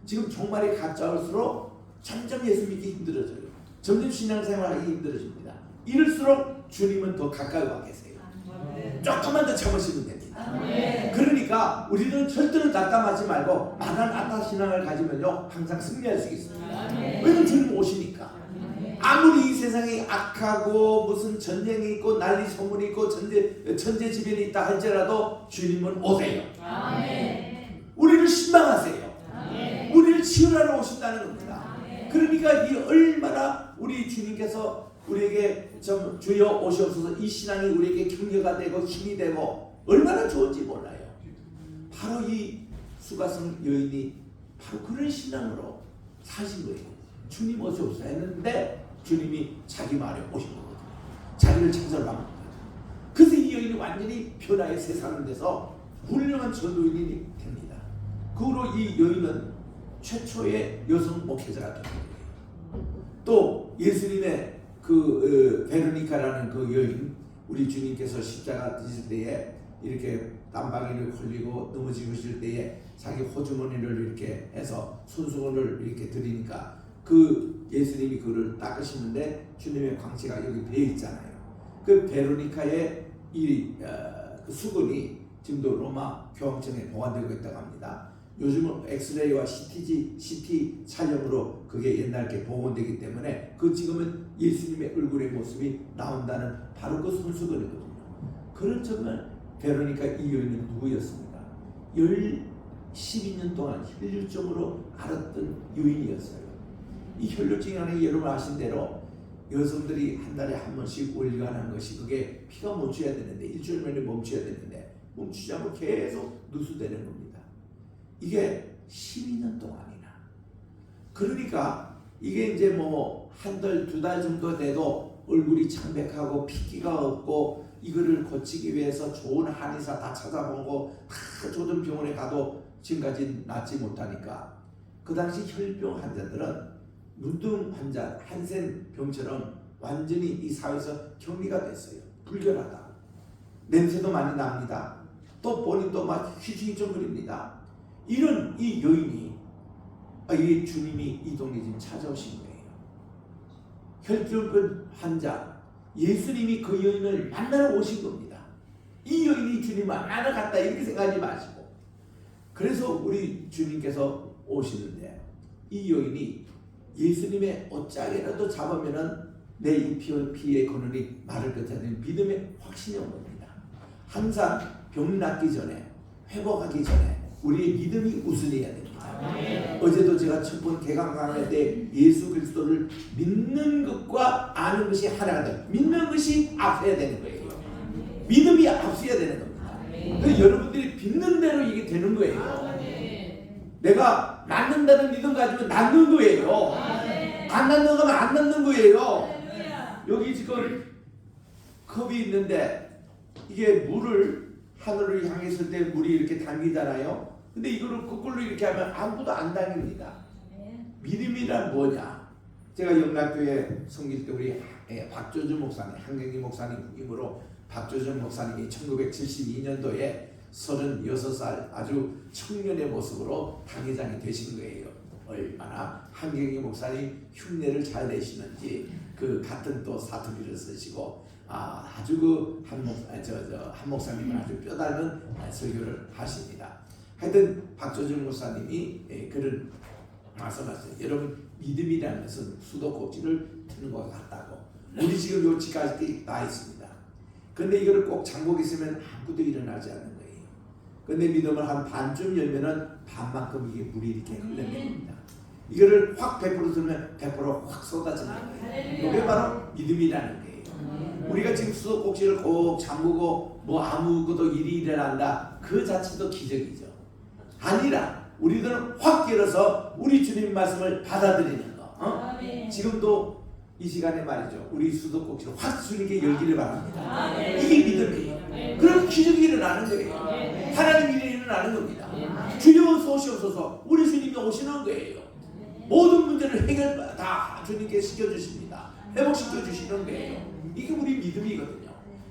Speaker 1: 지금 종말이 가까울수록 점점 예수 믿기 힘들어져요. 점점 신앙생활하기 힘들어집니다. 이럴수록 주님은 더 가까이 와 계세요. 조금만 더 참으시면 됩니다. 그러니까 우리는 절대로 낙담하지 말고 마라나타 신앙을 가지면요 항상 승리할 수 있습니다. 왜냐면 주님 오시니까. 아무리 이 세상이 악하고 무슨 전쟁이 있고 난리 소문이 있고 천재지변이 있다 할지라도 주님은 오세요. 우리를 신방하세요. 우리를 치유하러 오신다는 겁니다. 그러니까 이 얼마나 우리 주님께서 우리에게 좀 주여 오시옵소서 이 신앙이 우리에게 격려가 되고 힘이 되고 얼마나 좋은지 몰라요. 바로 이 수가성 여인이 바로 그런 신앙으로 사신 거예요. 주님 오시옵소서 했는데 주님이 자기 마을에 오신 거거든요. 자기를 찾아러 간 겁니다. 그래서 이 여인이 완전히 변화의 새 사람이 돼서 훌륭한 전도인이 됩니다. 그 후로 이 여인은 최초의 여성 목회자가 된 거예요. 또 예수님의 그 베로니카라는 그 여인, 우리 주님께서 십자가 지실 때에 이렇게 땀방울을 흘리고 넘어지실 때에 자기 호주머니를 이렇게 해서 손수건을 이렇게 드리니까 그 예수님이 그를 닦으시는데 주님의 광채가 여기 배어 있잖아요. 그 베로니카의 그 수건이 지금도 로마 교황청에 보관되고 있다고 합니다. 요즘은 엑스레이와 CT 촬영으로 그게 옛날 게 복원되기 때문에 그 지금은 예수님의 얼굴의 모습이 나온다는 바로 그 손수건이거든요. 그런 점은 베로니카 이 여인은 누구였습니까? 12년 동안 혈류증으로 앓았던 여인이었어요. 이 혈류증이라는 게 여러분 아신 대로 여성들이 한 달에 한 번씩 올가는 것이 그게 피가 멈춰야 되는데 일주일 만에 멈춰야 되는데 멈추지 않고 계속 누수되는 겁니다. 이게 12년 동안이나. 그러니까 이게 이제 뭐 한 달, 두 달 정도 돼도 얼굴이 창백하고 핏기가 없고 이거를 고치기 위해서 좋은 한의사 다 찾아보고 다 좋은 병원에 가도 지금까지 낫지 못하니까 그 당시 혈병 환자들은 눈등 환자, 한센병처럼 완전히 이 사회에서 격리가 됐어요. 불결하다. 냄새도 많이 납니다. 또 본인도 막 휘청휘청거립니다. 이런 이 여인이 이 주님이 이 동네 지금 찾아오신 거예요. 혈병 환자 예수님이 그 여인을 만나러 오신 겁니다. 이 여인이 주님 만나러 갔다 이렇게 생각하지 마시고 그래서 우리 주님께서 오시는데 이 여인이 예수님의 옷자락이라도 잡으면은 내 이 피의 근원이 마를 것이라는 믿음의 확신이 온 겁니다. 항상 병 낫기 전에 회복하기 전에 우리의 믿음이 우선이어야 됩니다. 어제도 제가 첫 번 개강 강의 때 예수 그리스도를 믿는 것과 아는 것이 하나가 돼요. 믿는 것이 앞서야 되는 거예요. 믿음이 앞서야 되는 겁니다. 그래서 여러분들이 믿는 대로 이게 되는 거예요. 내가 낫는다는 믿음 가지고 낫는 거예요. 안 낫는 거면 안 낫는 거예요.
Speaker 2: 할렐루야.
Speaker 1: 여기 지금 컵이 있는데 이게 물을 하늘을 향했을 때 물이 이렇게 당기잖아요. 근데 이거를 거꾸로 이렇게 하면 아무도 안 당깁니다. 믿음이란 뭐냐? 제가 영락교회 섬길 때 우리 박조준 목사님, 한경희 목사님 이후로 박조준 목사님이 1972년도에 36살 아주 청년의 모습으로 당회장이 되신 거예요. 얼마나 한경희 목사님 흉내를 잘 내시는지 그 같은 또 사투리를 쓰시고 아주 그 한 목사님은 아주 뼈다른 설교를 하십니다. 하여튼 박조준 목사님이 그런 말씀하셨어요. 여러분 믿음이라는 것은 수도꼭지를 트는 것 같다고. 우리 지금 요 집까지 나 있습니다. 근데 이거를 꼭 잠그고 있으면 아무것도 일어나지 않는 거예요. 근데 믿음을 한 반쯤 열면은 반만큼 이게 물이 이렇게 흘러내립니다. 이거를 확 100% 들면 100%확 쏟아지는 거예요. 이게 바로 믿음이라는 거예요. 우리가 지금 수도꼭지를 꼭 잠그고 뭐 아무것도 일이 일어난다 그 자체도 기적이죠. 아니라 우리들은 확 열어서 우리 주님 말씀을 받아들이는 거. 지금도 이 시간에 말이죠. 우리 수도꼭지를 확 주님께 열기를 바랍니다. 이게 믿음이에요. 그럼 기적이 일어나는 거예요. 하나님 일이 일어나는 겁니다. 주여 소시옵소서 우리 주님이 오시는 거예요. 모든 문제를 해결 다 주님께 시켜주십니다. 회복시켜 주시는 거예요. 이게 우리 믿음이거든요.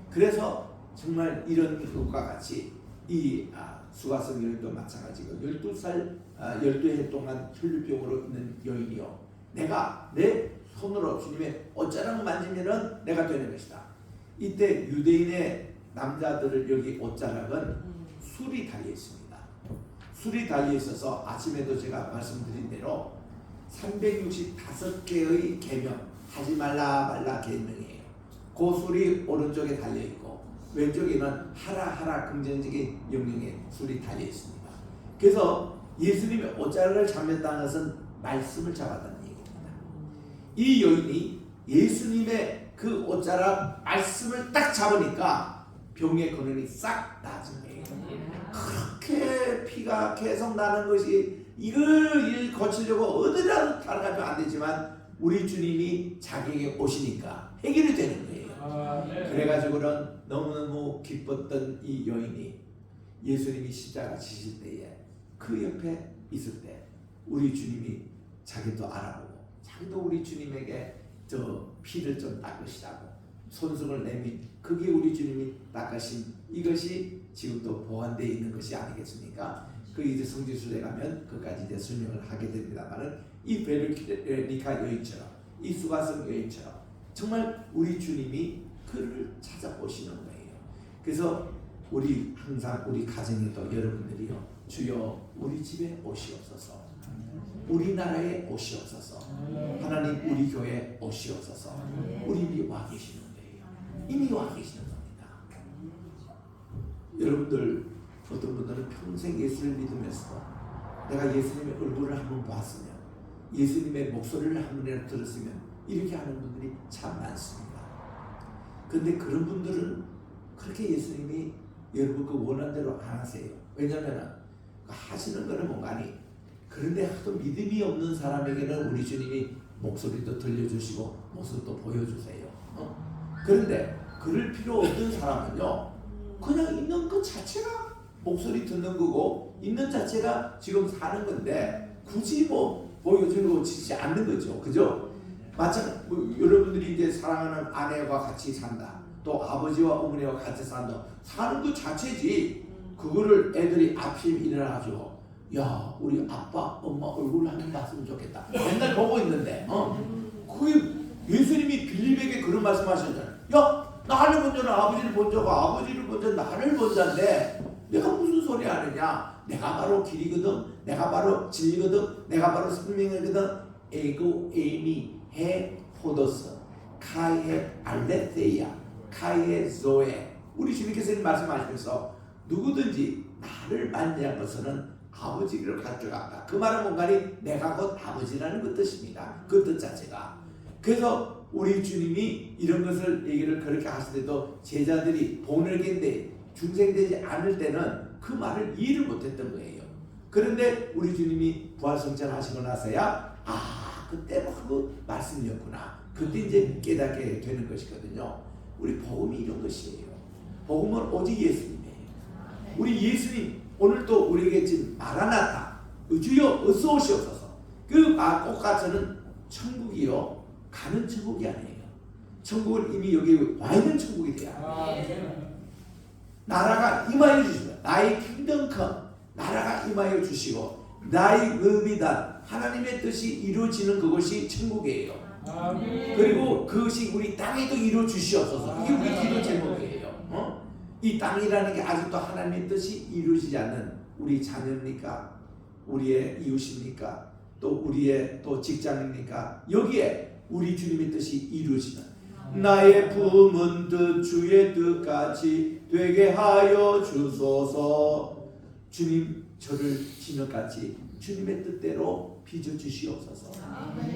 Speaker 1: 그래서 정말 이런 것과 같이 이 수가성 여인도 마찬가지고 12해 동안 혈류병으로 있는 여인이요. 내가 내 손으로 주님의 옷자락을 만지면은 내가 되는 것이다. 이때 유대인의 남자들을 여기 옷자락은 술이 달려 있습니다. 술이 달려 있어서 아침에도 제가 말씀드린 대로 365개의 계명 하지 말라 계명이에요. 그 술이 오른쪽에 달려 있고 왼쪽에는 하라 긍정적인 영역의 술이 달려 있습니다. 그래서 예수님의 옷자락을 잡는다는 것은 말씀을 잡았다는 얘기입니다. 이 여인이 예수님의 그 옷자락 말씀을 딱 잡으니까 병의 근원이 싹 나아진 거예요. 그렇게 피가 계속 나는 것이 이걸 거치려고 어디라도 달아가지고 안 되지만 우리 주님이 자기에게 오시니까 해결이 되는 거예요. 그래가지고는 너무너무 기뻤던 이 여인이 예수님이 십자가 지실 때에 그 옆에 있을 때 우리 주님이 자기도 알아보고 자기도 우리 주님에게 저 피를 좀 닦으시라고 손수건을 내민 그게 우리 주님이 닦으신 이것이 지금도 보완되어 있는 것이 아니겠습니까? 그 이제 성지순례 가면 그까지 이제 설명을 하게 됩니다만은 이 베르니카 여인처럼 이 수가성 여인처럼 정말 우리 주님이 그를 찾아보시는 거예요. 그래서 우리 항상 우리 가정에도 여러분들이요 주여 우리 집에 오시옵소서, 우리나라에 오시옵소서, 하나님 우리 교회에 오시옵소서. 우리 이미 와 계시는 거예요. 이미 와 계시는 겁니다. 여러분들 어떤 분들은 평생 예수를 믿으면서 내가 예수님의 얼굴을 한번 봤으면 예수님의 목소리를 한 번이라도 들었으면 이렇게 하는 분들이 참 많습니다. 그런데 그런 분들은 그렇게 예수님이 여러분 그 원하는 대로 안 하세요. 왜냐하면 하시는 거는 뭔가니 그런데 하도 믿음이 없는 사람에게는 우리 주님이 목소리도 들려주시고 모습도 보여주세요. 그런데 그럴 필요 없는 사람은요 그냥 있는 것 자체가 목소리 듣는 거고 있는 자체가 지금 사는 건데 굳이 뭐 보여주고 지지 않는 거죠. 그죠? 여러분들이 이제 사랑하는 아내와 같이 산다. 또 아버지와 어머니와 같이 산다. 사는 것 자체지. 그거를 애들이 아침에 일어나가지고 야 우리 아빠 엄마 얼굴 한번 봤으면 좋겠다. 맨날 보고 있는데 그게 예수님이 빌립에게 그런 말씀하셨잖아요. 야 나를 먼저는 아버지를 먼저고 아버지를 먼저 나를 먼저인데 내가 무슨 소리 하느냐. 내가 바로 길이거든. 내가 바로 진리거든. 내가 바로 생명이거든. 에고 에이미 해 포도스 카이에 알레테이아 카이에 조에 우리 주님께서 말씀하시면서 누구든지 나를 만지는 것은 아버지를 가져간다. 그 말은 뭔가니 내가 곧 아버지라는 그 뜻입니다. 그 뜻 자체가. 그래서 우리 주님이 이런 것을 얘기를 그렇게 하실 때도 제자들이 보내겠는데 중생되지 않을 때는 그 말을 이해를 못했던 거예요. 그런데 우리 주님이 부활성찬 하시고 나서야 그때 그 말씀이었구나. 그때 이제 깨닫게 되는 것이거든요. 우리 복음이 이런 것이에요. 복음은 오직 예수님이에요. 우리 예수님 오늘도 우리에게 지금 마라나타 주여 어서 오시옵소서. 그 꽃가서는 천국이요 가는 천국이 아니에요. 천국은 이미 여기 와 있는 천국이 돼야 해요. 나라가 임하여 주시고 나의 킹덤 컴 나라가 임하여 주시고 나의 의미다 하나님의 뜻이 이루어지는 그것이 천국이에요. 그리고 그것이 우리 땅에도 이루어 주시옵소서. 이게 우리 기도 제목이에요. 이 땅이라는 게 아직도 하나님의 뜻이 이루어지지 않는 우리 자녀입니까? 우리의 이웃입니까? 또 우리의 또 직장입니까? 여기에 우리 주님의 뜻이 이루어지는 나의 품은 뜻 주의 뜻같이 되게 하여 주소서. 주님 저를 지금같이 주님의 뜻대로 빚어 주시옵소서.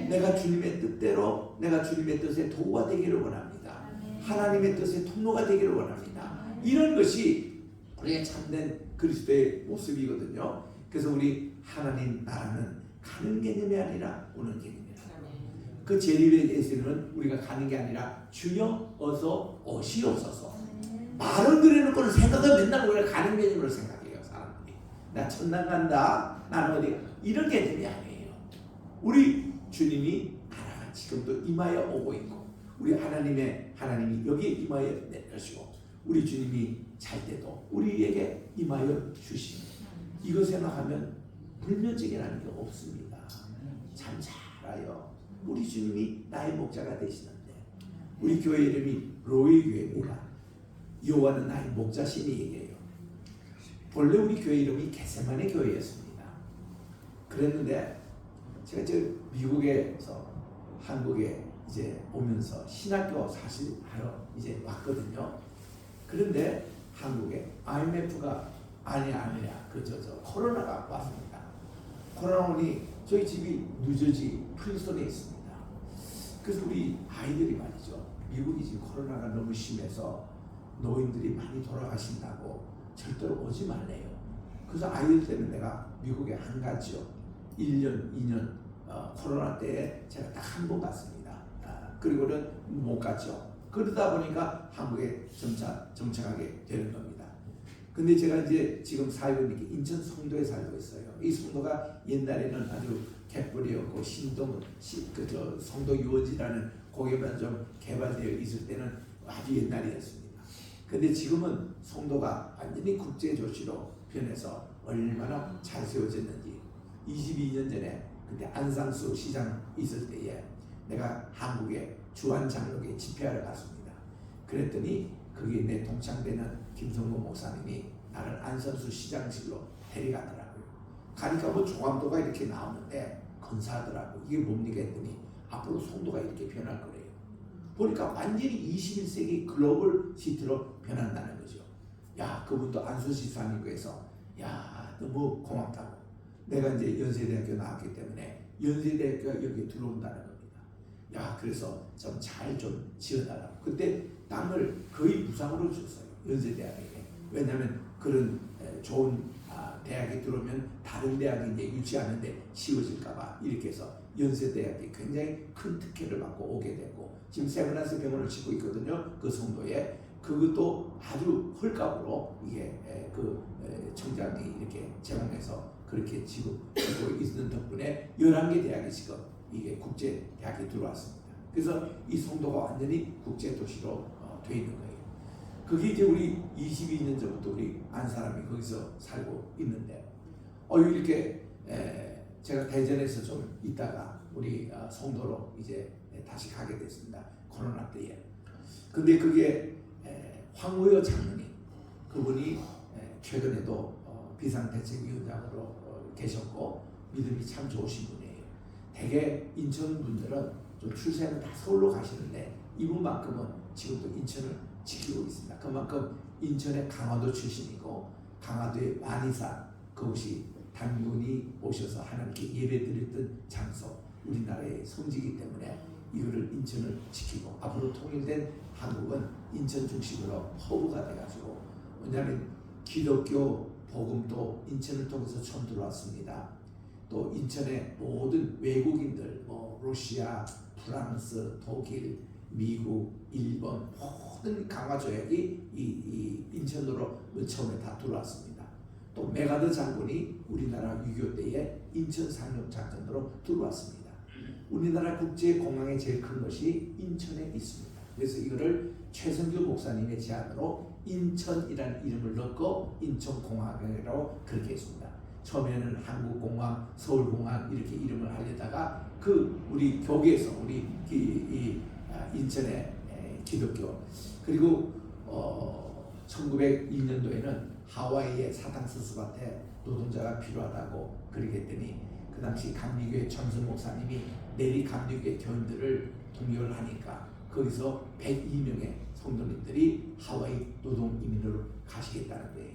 Speaker 1: 내가 주님의 뜻대로 내가 주님의 뜻의 도구가 되기를 원합니다. 하나님의 뜻의 통로가 되기를 원합니다. 이런 것이 우리의 참된 그리스도의 모습이거든요. 그래서 우리 하나님 나라는 가는 개념이 아니라 오는 개념이다. 그 재림의 예수님은 우리가 가는 게 아니라 주여 어서 오시옵소서. 말은 그래놓고는 생각은 맨날 우리가 가는 개념으로 생각해요. 사람들이 나 천당 간다 나는 어디 이런 개념이 아니에요. 우리 주님이 나라가 지금도 임하여 오고 있고 우리 하나님이 여기에 임하여 내려시고 우리 주님이 잘 때도 우리에게 임하여 주시는 이거 생각하면 불면증이라는 게 없습니다. 참 잘 알아요. 우리 주님이 나의 목자가 되시는데 우리 교회 이름이 로이 교회입니다. 여호와는 나의 목자심이 얘기해요. 본래 우리 교회 이름이 겟세마네 교회였습니다. 그랬는데 제가 미국에서 한국에 이제 오면서 신학교 사실 하러 이제 왔거든요. 그런데 한국에 IMF가 아니야 코로나가 왔습니다. 코로나 오니 저희 집이 뉴저지 프린스턴에 있습니다. 그래서 우리 아이들이 말이죠. 미국이 지금 코로나가 너무 심해서 노인들이 많이 돌아가신다고 절대로 오지 말래요. 그래서 아이들 때문에 내가 미국에 안 갔죠. 1년, 2년 코로나 때에 제가 딱 한 번 갔습니다. 그리고는 못 갔죠. 그러다 보니까 한국에 정착하게 되는 겁니다. 근데 제가 이제 지금 살고 있는 게 인천 송도에 살고 있어요. 이 송도가 옛날에는 아주 갯벌이었고 송도 유원지라는 거기만 좀 개발되어 있을 때는 아주 옛날이었습니다. 근데 지금은 송도가 완전히 국제도시로 변해서 얼마나 잘 세워졌는지 22년 전에 그때 안상수 시장 있을 때에 내가 한국에 주안장로교에 집회하러 갔습니다. 그랬더니 거기 내 동창되는 김성모 목사님이 나를 안산수 시장실로 데려가더라고요. 가니까 뭐 조감도가 이렇게 나오는데 건사하더라고. 이게 뭡니까 했더니 앞으로 송도가 이렇게 변할 거래요. 보니까 완전히 21세기 글로벌 시티로 변한다는 거죠. 야, 그분도 안수시사님께서 야 너무 고맙다고. 내가 이제 연세대학교 나왔기 때문에 연세대학교가 여기 들어온다는 겁니다. 야, 그래서 좀 잘 좀 지어달라고. 그때 땅을 거의 무상으로 줬어요. 연세대학에게. 왜냐하면 그런 좋은 대학에 들어오면 다른 대학이 이제 유치하는데 쉬워질까봐 이렇게 해서 연세대학이 굉장히 큰 특혜를 받고 오게 되고 지금 세브란스 병원을 짓고 있거든요. 그 송도에. 그것도 아주 헐값으로 이게 그 청장이 이렇게 제공해서 그렇게 지고 있는 덕분에 11개 대학이 지금 이게 국제 대학이 들어왔습니다. 그래서 이 송도가 완전히 국제 도시로 돼 있는 거예요. 그게 이제 우리 22년 전부터 우리 안 사람이 거기서 살고 있는데 이렇게 제가 대전에서 좀 있다가 우리 송도로 이제 다시 가게 됐습니다. 코로나 때에. 근데 그게 황우여 장로님 그분이 최근에도 비상대책위원장으로 계셨고 믿음이 참 좋으신 분이에요. 대개 인천 분들은 좀 출세는 다 서울로 가시는데 이분만큼은 지금도 인천을 지키고 있습니다. 그만큼 인천의 강화도 출신이고 강화도의 완이산 그곳이 단군이 오셔서 하나님께 예배드렸던 장소 우리나라의 성지이기 때문에 이거를 인천을 지키고 앞으로 통일된 한국은 인천 중심으로 허브가 돼가지고 왜냐하면 기독교 복음도 인천을 통해서 처음 들어왔습니다. 또 인천의 모든 외국인들, 뭐 러시아, 프랑스, 독일, 미국, 일본 모든 강화 조약이 이 인천으로 처음에 다 들어왔습니다. 또 메가드 장군이 우리나라 6.25 때에 인천 상륙 작전으로 들어왔습니다. 우리나라 국제공항의 제일 큰 것이 인천에 있습니다. 그래서 이거를 최선교 목사님의 제안으로 인천이라는 이름을 넣고 인천공항이라고 그렇게 했습니다. 처음에는 한국공항, 서울공항 이렇게 이름을 하려다가 그 우리 교계에서 우리 인천의 기독교 그리고 1902년도에는 하와이의 사탕수수밭에 노동자가 필요하다고 그렇게 했더니 그 당시 감리교회 전선 목사님이 내리 감리교회 교인들을 동요를 하니까 거기서 102명의 성도님들이 하와이 노동 이민으로 가시겠다는 거예요.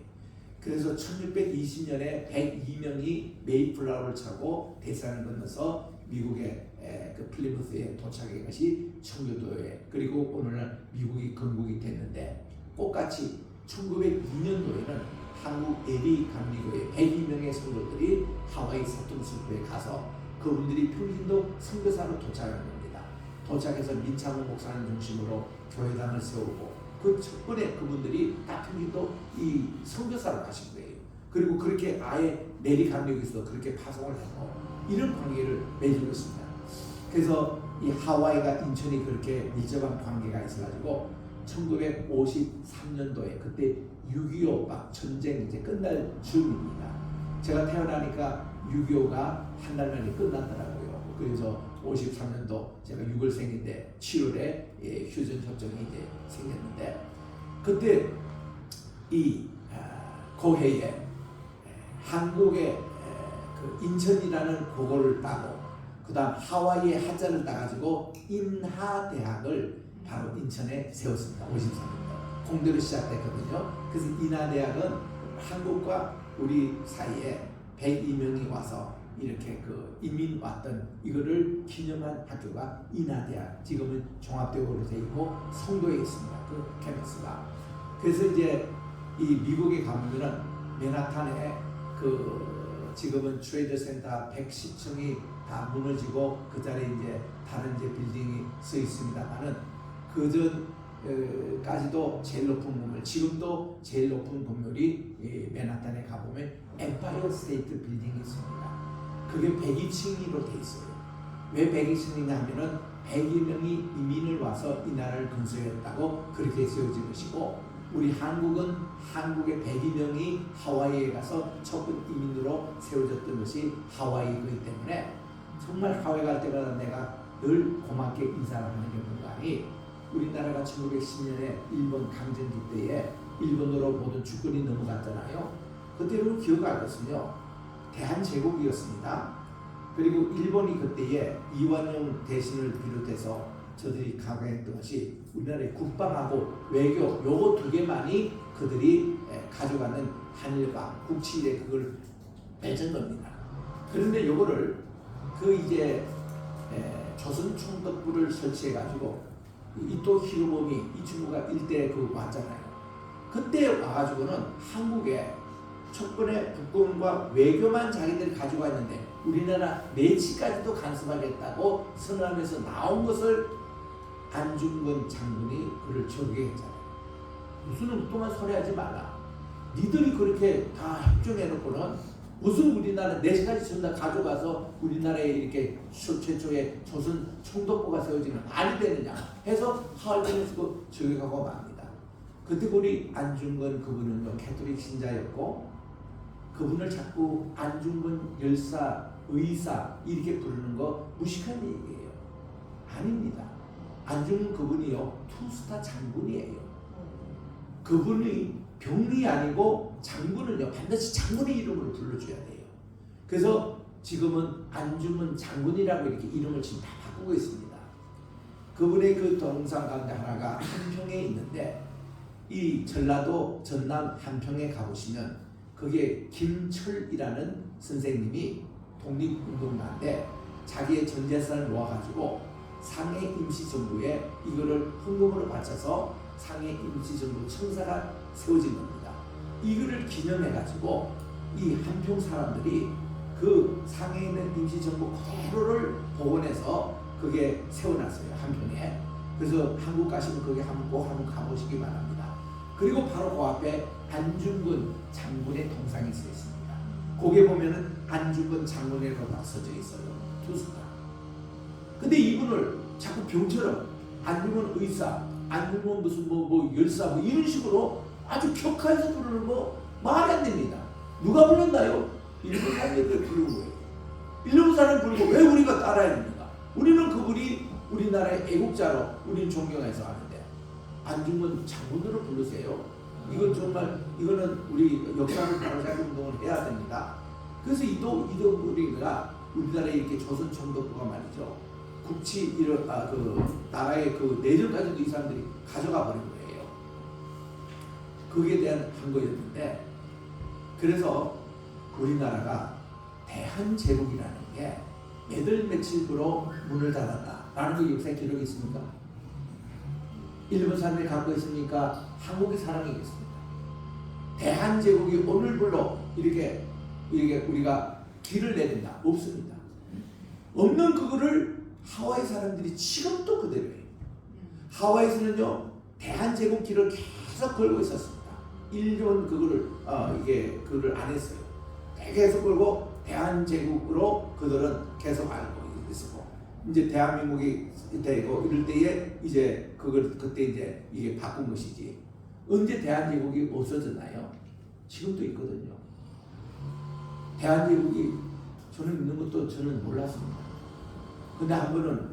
Speaker 1: 그래서 1620년에 102명이 메이플라워를 차고 대서양을 건너서 미국의 그 플리무스에 도착한 것이 청교도에 그리고 오늘날 미국이 건국이 됐는데 똑같이 1902년도에는 한국 예비 감리교회 102명의 성도들이 하와이 사탕수수에 가서 그분들이 평균도 선교사로 도착한 겁니다. 도착해서 민창호 목사님 중심으로 교회당을 세우고 그 첫 번에 그분들이 다 평균도 이 선교사로 가신 거예요. 그리고 그렇게 아예 내리 감리교에서 그렇게 파송을 하고 이런 관계를 맺은 것입니다. 그래서 이 하와이가 인천이 그렇게 밀접한 관계가 있어가지고 1953년도에 그때 6.25 막 전쟁 이제 끝날 즈음입니다. 제가 태어나니까 6.25가 한 달 만에 끝났더라고요. 그래서 53년도 제가 6월생인데 7월에 휴전 협정이 이제 생겼는데 그때 이 고해에 한국의 그 인천이라는 고거를 따고 그다음 하와이의 하자를 따가지고 인하대학을 바로 인천에 세웠습니다. 53년도 공대로 시작됐거든요. 그래서 인하대학은 한국과 우리 사이에 102명이 와서 이렇게 그 이민 왔던 이거를 기념한 학교가 인하대학, 지금은 종합대학으로 되어 있고 송도에 있습니다. 그 캠퍼스가. 그래서 이제 이 미국에 가면은 맨하탄에 그 지금은 트레이드 센터 110층이 다 무너지고 그 자리에 이제 다른 이제 빌딩이 서 있습니다만은 그전까지도 제일 높은 건물, 지금도 제일 높은 건물이 맨하탄에 가보면 엠파이어 스테이트 빌딩이 있습니다. 그게 102층으로 돼 있어요. 왜 102층이냐 하면은 102명이 이민을 와서 이 나라를 건설했다고 그렇게 세워진 것이고 우리 한국은 한국의 102명이 하와이에 가서 첫 번째 이민으로 세워졌던 것이 하와이이기 때문에 정말 하와이 갈 때마다 내가 늘 고맙게 인사를 하는 게 뭔가 하니 우리나라가 1910년에 일본 강점기 때에 일본으로 모든 주권이 넘어갔잖아요. 그때를 기억하겠으며 대한제국이었습니다. 그리고 일본이 그때에 이완용 대신을 비롯해서 저들이 강행했던 것이 우리나라의 국방하고 외교 요거 두 개만이 그들이 가져가는 한일과 국치일에 그걸 맺은 겁니다. 그런데 요거를 그 이제 조선 총독부를 설치해 가지고 이토 히로부미 이 친구가 일대 그 왔잖아요. 그때 와가지고는 한국에 첫 번에 국권과 외교만 자기들이 가지고 왔는데 우리나라 내치까지도 간섭하겠다고 선언하면서 나온 것을 안중근 장군이 그를 저기했잖아요. 무슨 동안 소리하지 말라. 니들이 그렇게 다 협정해놓고는 무슨 우리나라 내치까지 전부 다 가져가서 우리나라에 이렇게 최초의 조선 총독부가 세워지는 말이 되느냐 해서 하얼빈에서 저격하고 맙니다. 그때 우리 안중근 그분은 캐톨릭 신자였고 그분을 자꾸 안중근 열사, 의사 이렇게 부르는 거 무식한 얘기예요. 아닙니다. 안중근 그분이요 투스타 장군이에요. 그분이 병리 아니고 장군을요 반드시 장군의 이름으로 불러줘야 돼요. 그래서 지금은 안중근 장군이라고 이렇게 이름을 지금 다 바꾸고 있습니다. 그분의 그 동상 가운데 하나가 한평에 있는데 이 전라도 전남 한평에 가보시면 그게 김철이라는 선생님이 독립운동가인데 자기의 전 재산을 모아가지고 상해 임시정부에 이거를 헌금으로 바쳐서 상해 임시정부 청사가 세워진 겁니다. 이거를 기념해가지고 이 한평 사람들이 그 상해 있는 임시정부 그대로를 복원해서 그게 세워놨어요. 한평에. 그래서 한국 가시면 거기 꼭 한번 가보시기 바랍니다. 그리고 바로 그 앞에 안중근 장군의 동상이 서 있습니다. 거기에 보면은 안중근 장군이라고 딱 써져 있어요. 투수가. 근데 이분을 자꾸 병처럼 안중근 의사, 안중근 무슨 뭐 열사 뭐 이런 식으로 아주 격하게 부르는 거 말이 안 됩니다. 누가 불렀나요? 일본 사람들이 부르는 거예요. 일본 사람이 부르고 왜 우리가 따라야 됩니까? 우리는 그분이 우리나라의 애국자로 우리는 존경해서 하는데 안중근 장군으로 부르세요. 이건 정말 이거는 우리 역사를 바로잡기 운동을 해야 됩니다. 그래서 우리가 우리나라에 이렇게 조선 총독부가 말이죠. 국치 그 나라의 그 내전까지도 이 사람들이 가져가 버린 거예요. 거기에 대한 한 거였는데 그래서 우리나라가 대한제국이라는 게 몇월 며칠부로 문을 닫았다라는 그 역사의 기록이 있습니까? 일본 사람들이 갖고 있습니까? 한국의 사람이겠습니까? 대한제국이 오늘불로 이렇게 우리가 길을 내린다? 없습니다. 없는 그거를 하와이 사람들이 지금도 그대로예요. 하와이에서는요 대한제국 길을 계속 걸고 있었습니다. 일본 그거를 안 했어요. 계속 걸고 대한제국으로 그들은 계속 알고 있었고 이제 대한민국이 되고 이럴 때에 이제 그때 이제 이게 바꾼 것이지. 언제 대한제국이 없어졌나요? 지금도 있거든요. 대한제국이 저는 있는 것도 저는 몰랐습니다. 근데 한 번은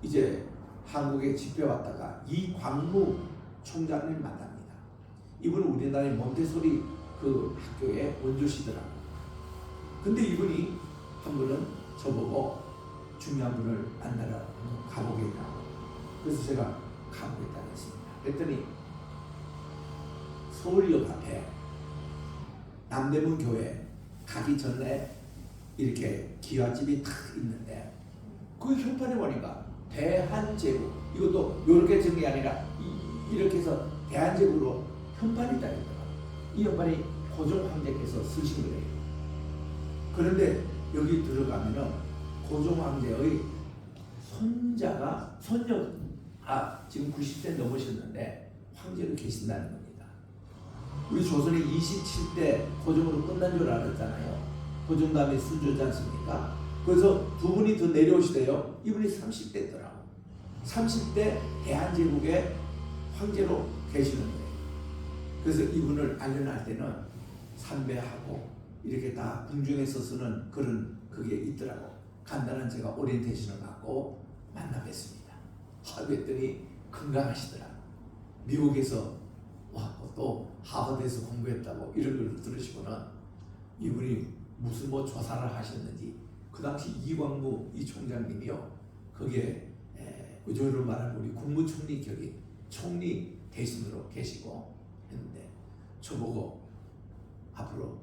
Speaker 1: 이제 한국에 집회 왔다가 이광무 총장님 만납니다. 이분은 우리나라의 몬테소리 그 학교의 원조시더라고요. 근데 이분이 한 번은 저보고 중요한 분을 만나러 가보겠다고. 그래서 제가 가보겠다고 했습니다. 그랬더니 서울역 앞에 남대문 교회 가기 전에 이렇게 기와집이 탁 있는데 그 현판에 보니까 대한제국 이것도 이렇게 적은 게 아니라 이렇게 해서 대한제국으로 현판이 있다 그러더라고요. 이 현판이 고종 황제께서 쓰신 거예요. 그런데 여기 들어가면은 고종 황제의 지금 90세 넘으셨는데 황제로 계신다는 겁니다. 우리 조선이 27대 고종으로 끝난 줄 알았잖아요. 고종 다음에 순조지 않습니까? 그래서 두 분이 더 내려오시대요. 이분이 30대더라고. 30대 대한제국의 황제로 계시는 거예요. 그래서 이분을 알려날 때는 삼배하고 이렇게 다 궁중에서 쓰는 그런 그게 있더라고. 간단한 제가 오리엔테이션을 갖고 만나 뵀습니다. 그랬더니 건강하시더라고. 미국에서 왔고 또 하버드에서 공부했다고 이런 걸 들으시고는 이분이 무슨 뭐 조사를 하셨는지 그 당시 이광무 이 총장님이요. 거기에 요즘으로 말하면 우리 국무총리 격이 총리 대신으로 계시고 했는데 저보고 앞으로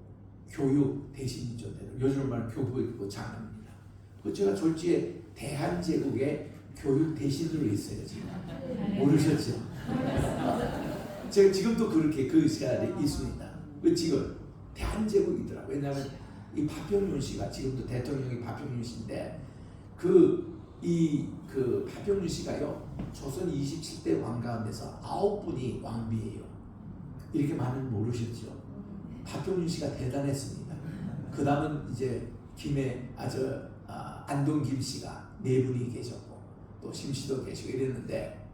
Speaker 1: 교육 대신이 좀 되는 요즘으로 말하면 교부의 장입니다. 그 제가 졸지에 대한제국의 교육 대신으로 있어요. 지금 모르셨죠? 제가 지금도 그렇게 그 시간에 있습니다. 지금 대한제국이더라고요. 왜냐하면 이 파평윤 씨가 지금도 대통령이 파평윤 씨인데 그 파평윤 씨가요 조선 27대 왕 가운데서 9분이 왕비예요. 이렇게 많은 모르셨죠? 파평윤 씨가 대단했습니다. 그 다음은 이제 안동 김 씨가 4분이 계셨고 또 심 씨도 계시고 이랬는데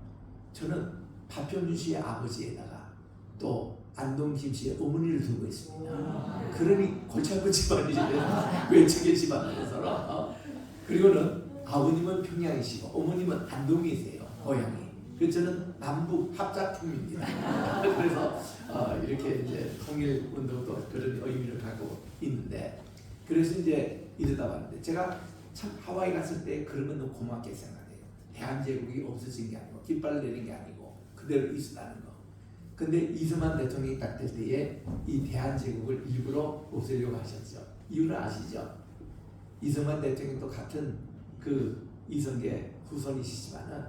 Speaker 1: 저는 파평윤 씨의 아버지에다가 또 안동 김 씨의 어머니를 두고 있습니다. 그러니 골차구 집안이잖아요. 외척의 집안에서. 그리고는 아버님은 평양이시고 어머님은 안동이세요. 고향이. 그래서 저는 남북 합작품입니다. 그래서 이렇게 이제 통일 운동도 그런 의미를 갖고 있는데 그래서 이제 이러다 왔는데 제가 참 하와이 갔을 때 그런 건 너무 고맙게 생각해요. 대한제국이 없어진 게 아니고 깃발을 내린 게 아니고 그대로 있었다는 거. 근데 이승만 대통령이 딱 될 때에 이 대한제국을 일부러 없애려고 하셨죠. 이유를 아시죠? 이승만 대통령도 같은 그 이성계 후손이시지만은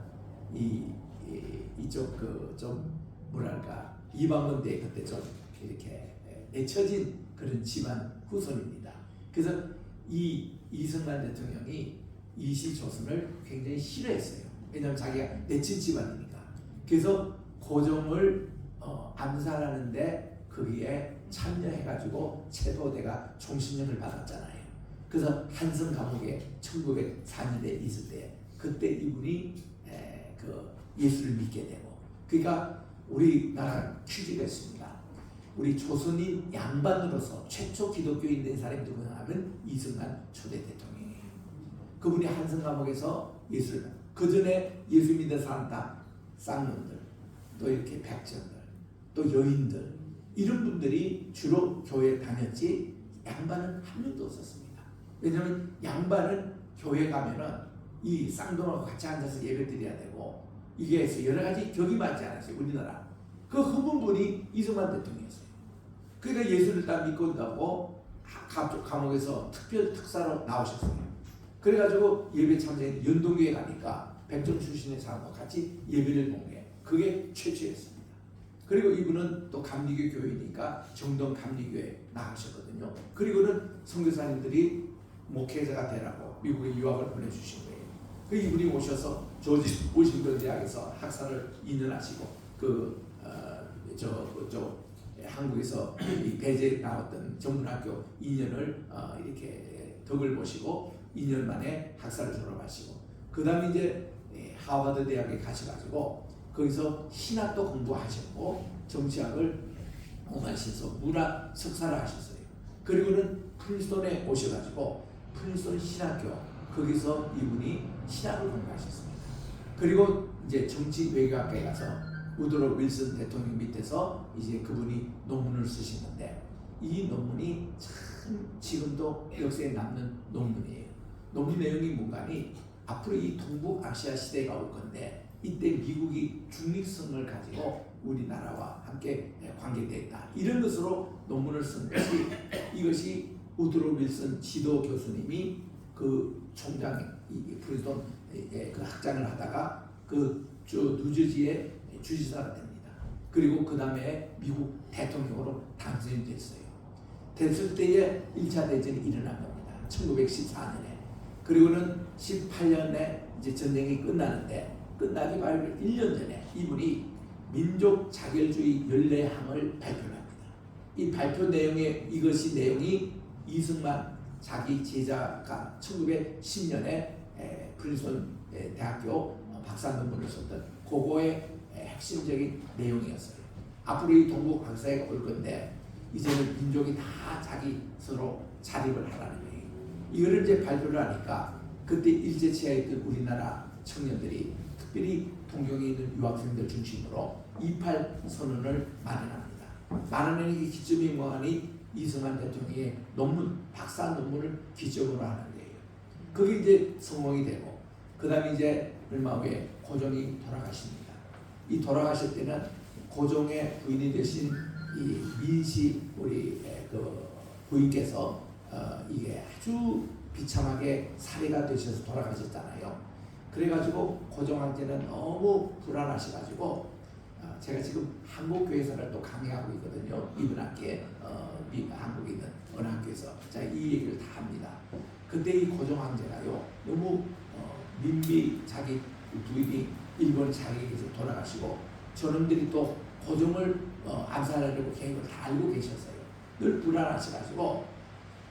Speaker 1: 이쪽 좀 뭐랄까 이방원대 그때 좀 이렇게 내쳐진 그런 집안 후손입니다. 그래서 이 이승만 대통령이 이시조선을 굉장히 싫어했어요. 왜냐하면 자기가 내친 집안이니까. 그래서 고종을 암살하는데 거기에 참여해가지고 체포대가 총신령을 받았잖아요. 그래서 한성 감옥에 1904년에 있을 때 그때 이분이 그 예수를 믿게 되고, 그러니까 우리나라 퀴즈가 있습니다. 우리 조선인 양반으로서 최초 기독교인 된 사람이 누구냐 하면 이승만 초대 대통령이에요. 그분이 한성 감옥에서 예수를, 그 전에 예수 믿는 사람 다 쌍놈들, 또 이렇게 백정들, 또 여인들, 이런 분들이 주로 교회에 다녔지 양반은 한 명도 없었습니다. 왜냐하면 양반은 교회 가면은 이 쌍둥이하고 같이 앉아서 예배 드려야 되고, 이게 여러 가지 격이 맞지 않았어요. 우리나라 그 허문분이 이승만 대통령이었어요. 그러니까 예수를 다 믿고 있다고 감옥에서 특사로 나오셨어요. 그래가지고 예배 참석에 연동교회 가니까 백정 출신의 사람과 같이 예배를 본 게 그게 최초였습니다. 그리고 이분은 또 감리교 교회니까 정동 감리교회 나가셨거든요. 그리고는 선교사님들이 목회자가 되라고 미국에 유학을 보내주신 거예요. 그 이분이 오셔서 조지 워싱턴 대학에서 학사를 2년 하시고 한국에서 이 배제 나왔던 전문학교 2년을 이렇게 덕을 보시고 2년 만에 학사를 졸업하시고, 그 다음에 이제 하버드 대학에 가셔가지고 거기서 신학도 공부하셨고 정치학을 공부하셔서 문화 석사를 하셨어요. 그리고는 프린스턴에 오셔가지고 프린스턴 신학교, 거기서 이분이 신학을 공부하셨습니다. 그리고 이제 정치 외교학과에 가서 우드로 윌슨 대통령 밑에서 이제 그분이 논문을 쓰시는데, 이 논문이 참 지금도 역사에 남는 논문이에요. 논문 내용이 뭔가니 앞으로 이 동북아시아 시대가 올 건데 이때 미국이 중립성을 가지고 우리나라와 함께 관계되었다, 이런 것으로 논문을 쓴 것이, 이것이 우드로 윌슨 지도 교수님이 그 총장 프린스턴 그 학장을 하다가 그 뉴저지의 주지사가 됩니다. 그리고 그 다음에 미국 대통령으로 당선이 됐어요. 됐을 때에 1차 대전이 일어난 겁니다. 1914년에. 그리고는 18년에 이제 전쟁이 끝나는데, 끝나기 바로 1년 전에 이분이 민족 자결주의 연례항을 발표합니다. 이 발표 내용에 이것이 내용이 이승만 자기 제자가 1910년에 프린스턴 대학교 박사 논문을 썼던 그거의 핵심적인 내용이었어요. 앞으로 이 동북 박사가 올 건데 이제는 민족이 다 자기 서로 자립을 하라는 거예요. 이거를 이제 발표를 하니까 그때 일제치하에 있던 우리나라 청년들이 특별히 동경에 있는 유학생들 중심으로 28 선언을 마련합니다. 마련하는 기점이 뭐하니 이승만 대통령의 논문, 박사 논문을 기점으로 하는 거예요. 그게 이제 성공이 되고, 그 다음에 이제 얼마 후에 고종이 돌아가십니다. 이 돌아가실 때는 고종의 부인이 되신 이 민씨 우리 그 부인께서 이게 아주 비참하게 살해가 되셔서 돌아가셨잖아요. 그래가지고 고종 황제는 너무 불안하셔가지고 제가 지금 한국교회에서를 또 강의하고 있거든요. 이분 학교에 한국에 있는 어느 학교에서 제가 이 얘기를 다 합니다. 그때 이 고종 황제가요 너무 민비 자기 부인이 일본 자기에게서 돌아가시고 저놈들이 또 고종을 암살하려고 계획을 다 알고 계셨어요. 늘 불안하셔가지고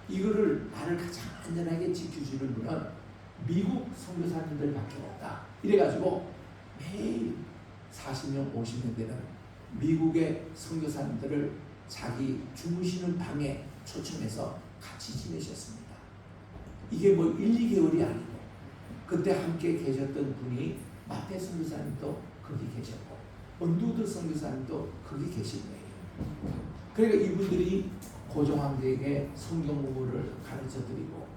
Speaker 1: 이거를 나를 가장 안전하게 지켜주는 분은 미국 선교사님들밖에 없다. 이래가지고 매일 40년 50년 되는 미국의 선교사님들을 자기 주무시는 방에 초청해서 같이 지내셨습니다. 이게 뭐 1, 2개월이 아니고 그때 함께 계셨던 분이 마태 선교사님도 거기 계셨고 언두드 선교사님도 거기 계신 거예요. 그러니까 이분들이 고종 황제에게 성경 공부를 가르쳐드리고,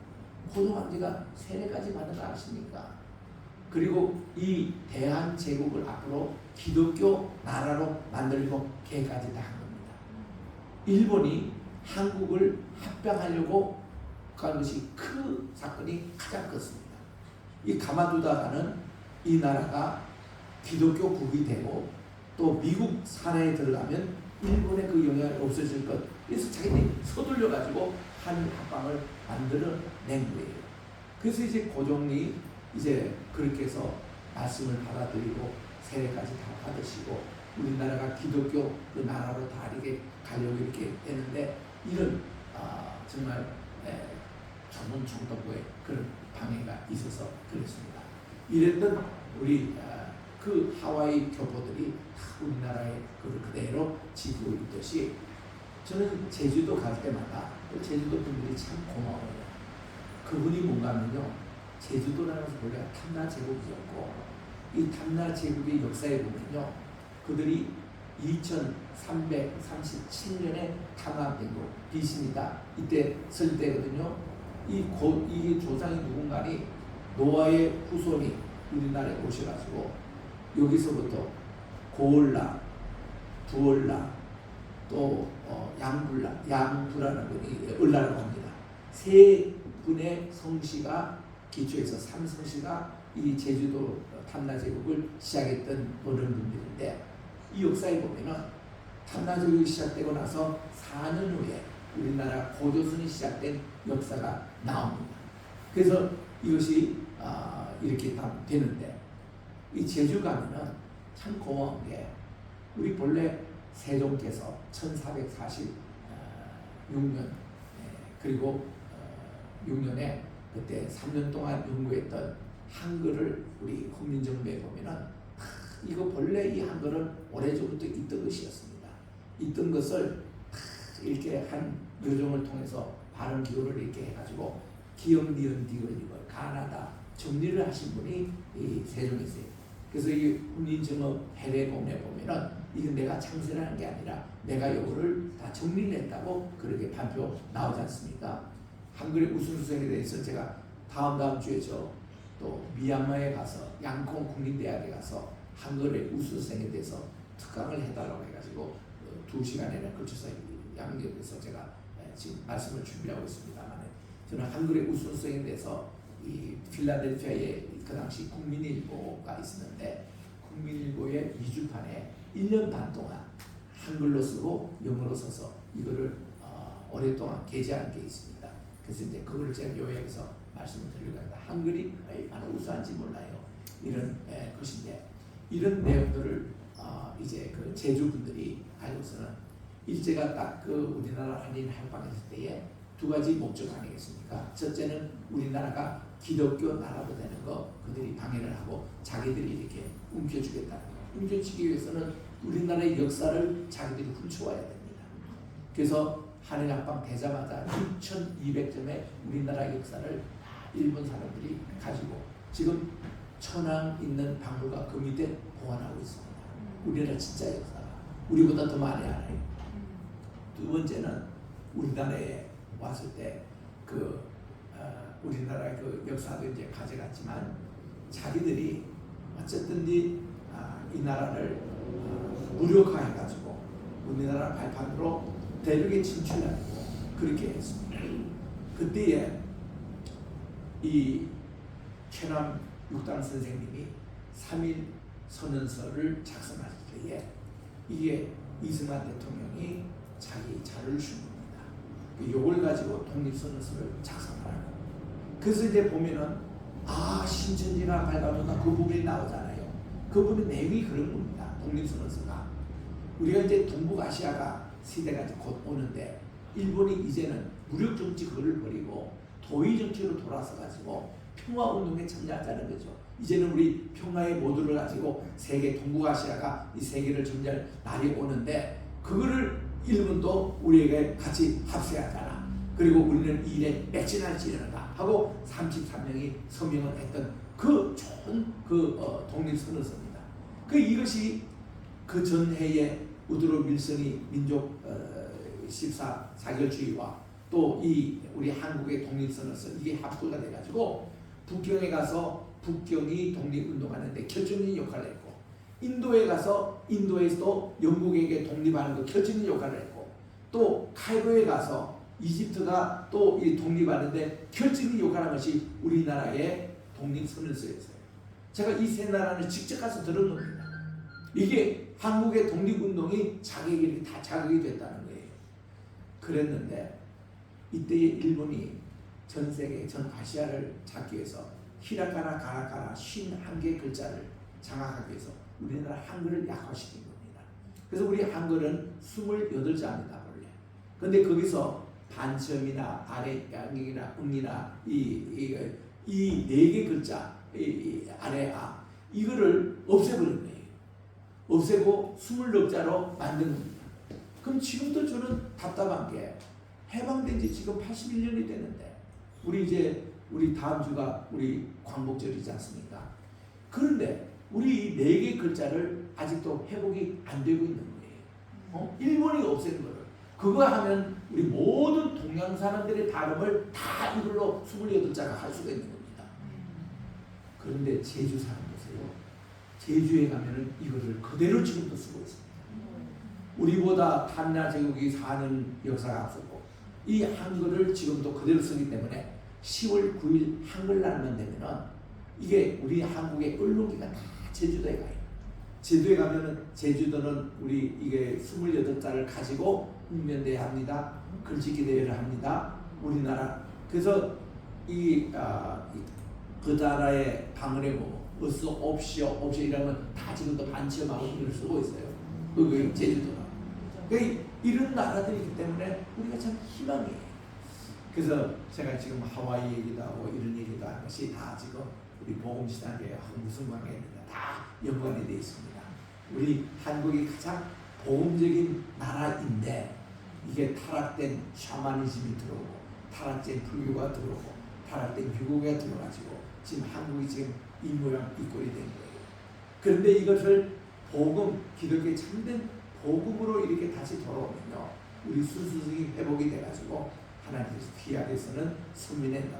Speaker 1: 고종 황제가 세례까지 받은 거 아십니까? 그리고 이 대한 제국을 앞으로 기독교 나라로 만들고 계획까지 다 한 겁니다. 일본이 한국을 합병하려고 한 것이 그 사건이 가장 컸습니다. 이 가마두다가는 이 나라가 기독교국이 되고 또 미국 산하에 들어가면 일본의 그 영향이 없어질 것. 그래서 자기들이 서둘러 가지고 한일 합방을 만드는 낸 거예요. 그래서 이제 고종이 이제 그렇게 해서 말씀을 받아들이고 세례까지 다 받으시고 우리나라가 기독교 그 나라로 다 이렇게 가려고 이렇게 되는데 이런 정말 전문 정도의 그런 방해가 있어서 그랬습니다. 이랬던 우리 그 하와이 교포들이 다 우리나라에 그대로 지키고 있듯이 저는 제주도 갈 때마다 제주도 분들이 참 고마워요. 그분이 뭔가 하면요, 제주도라는 것은 원래 탐나 제국이었고 이 탐나 제국의 역사에 보면요, 그들이 2337년에 탐함된 거 비신이다 이때 쓸 때거든요. 이 조상이 누군가니 노아의 후손이 우리나라에 오셔가지고 여기서부터 고을라, 부을라, 또 양부라는 분이 을라라고 합니다. 세 분의 성씨가 기초해서 삼성씨가 이 제주도 탐나제국을 시작했던 그런 분들인데 이 역사에 보면은 탐나제국이 시작되고 나서 4년 후에 우리나라 고조선이 시작된 역사가 나옵니다. 그래서 이것이 이렇게 다 되는데 이 제주 가면은 참 고마운 게 우리 본래 세종께서 1446년 그리고 6년에 그때 3년 동안 연구했던 한글을 우리 국민정부에 보면은 이거 본래 이 한글은 오래전부터 있던 것이었습니다. 있던 것을 이렇게 한 요정을 통해서 발음 기호를 이렇게 해가지고 기역 니은 디귿 이걸 가나다 정리를 하신 분이 이 세종이세요. 그래서 이 훈민정음 해례본에 보면은 이건 내가 창설하는 게 아니라 내가 이거를 다 정리를 했다고 그렇게 발표 나오지 않습니까? 한글의 우수수생에 대해서 제가 다음 주에 또 미얀마에 가서 양콩 국립대학에 가서 한글의 우수수생에 대해서 특강을 해달라고 해가지고 2시간에 걸쳐서 양력에서 제가 지금 말씀을 준비하고 있습니다만 저는 한글의 우수수생에 대해서 이 필라델피아에 그 당시 국민일보가 있었는데 국민일보의 위주판에 1년 반 동안 한글로 쓰고 영어로 써서 이거를 오랫동안 게재한 게 있습니다. 그래서 이제 그걸 제가 요약해서 말씀을 드리려고 합니다. 한글이 얼마나 우수한지 몰라요. 이런 것인데 이런 내용들을 이제 그 제주 분들이 알고서는 일제가 딱 그 우리나라 한인 할방했을 때에 두 가지 목적 아니겠습니까? 첫째는 우리나라가 기독교 나라도 되는 거 그들이 방해를 하고 자기들이 이렇게 움켜쥐겠다는 거. 움켜쥐기 위해서는 우리나라의 역사를 자기들이 훔쳐와야 됩니다. 그래서 한일 합방 되자마자 6,200점의 우리나라 역사를 일본 사람들이 가지고 지금 천안 있는 박물관 그 밑에 보관하고 있습니다. 우리나라 진짜 역사가 우리보다 더 많이 알아요. 두 번째는 우리나라에 왔을 때 우리나라의 그 역사도 이제 가져갔지만 자기들이 어쨌든 이 나라를 무력화해가지고 우리나라 발판으로 대륙에 진출하고 그렇게 했습니다. 그때에 이 최남 육당 선생님이 3일 선언서를 작성할 때에 이게 이승만 대통령이 자기 자료를 준 겁니다. 이걸 가지고 독립선언서를 작성하라고. 그래서 이제 보면은 신천지나 발가도나 그 부분이 나오잖아요. 그 부분 내용이 그런 겁니다. 독립선언서가 우리가 이제 동북아시아가 시대가 이제 곧 오는데 일본이 이제는 무력 정치 그걸 버리고 도의 정치로 돌아서 가지고 평화 운동에 참여하자는 거죠. 이제는 우리 평화의 모두를 가지고 세계 동북아시아가 이 세계를 점령할 날이 오는데 그거를 일본도 우리에게 같이 합세하잖아. 그리고 우리는 이 일에 매진할지 이러는가 하고 33명이 서명을 했던 그 좋은 독립선언서입니다. 이것이 그 전해에 우드로 윌슨이 민족 14사결주의와 또 이 우리 한국의 독립선언서 이게 합구가 돼가지고 북경에 가서 북경이 독립운동하는데 결정적인 역할을 했고 인도에 가서 인도에서도 영국에게 독립하는 거 결정적인 역할을 했고 또 카이로에 가서 이집트가 또 이 독립하는데 결정적인 역할을 한 것이 우리나라의 독립선언서였어요. 제가 이 세 나라를 직접 가서 들은 겁니다. 이게 한국의 독립운동이 다 자극이 됐다는 거예요. 그랬는데 이때의 일본이 전 세계 전 아시아를 잡기 위해서 히라가나 가나카나 51개 글자를 장악하기 위해서 우리나라 한글을 약화시킨 겁니다. 그래서 우리 한글은 28자입니다 원래. 근데 거기서 반점이나 아래 양경이나 응이나 이 4개 글자 이 아래 아 이거를 없애버린 거예요. 없애고 28자로 만든 겁니다. 그럼 지금도 저는 답답한 게 해방된 지 지금 81년이 됐는데 우리 다음 주가 우리 광복절이지 않습니까? 그런데 우리 이 4개 글자를 아직도 회복이 안 되고 있는 거예요. 일본이 없애는 거를. 그거 하면 우리 모든 동양 사람들의 발음을 다 이걸로 28자가 할 수가 있는 겁니다. 그런데 제주 사람 보세요. 제주에 가면은 이거를 그대로 지금도 쓰고 있습니다. 우리보다 한나 제국이 사는 역사가 앞서고 이 한글을 지금도 그대로 쓰기 때문에 10월 9일 한글날만 되면은 이게 우리 한국의 언론기가 다 제주도에 가요. 제주도에 가면은 제주도는 우리 이게 28자를 가지고 웅면대회 합니다. 글짓기 대회를 합니다. 우리나라 그래서 그 나라의 방언의 어서 옵시오 이러면 다 지금도 반치음하고 이걸 쓰고 있어요. 그 제주도가. 그러니까 이런 나라들이기 때문에 우리가 참 희망이에요. 그래서 제가 지금 하와이 얘기도 하고 이런 얘기도 하는 것이 다 지금 우리 복음시장계하고 무슨 관계입니다. 다 연관이 되어 있습니다. 우리 한국이 가장 복음적인 나라인데 이게 타락된 샤머니즘이 들어오고 타락된 불교가 들어오고 타락된 유교가 들어가지고 지금 한국이 지금 이 모양 이 꼴이 된 거예요. 그런데 이것을 복음, 기독교의 참된 복음으로 이렇게 다시 돌아오면요, 우리 순수성이 회복이 돼가지고 하나님께서 귀하게서는 선민의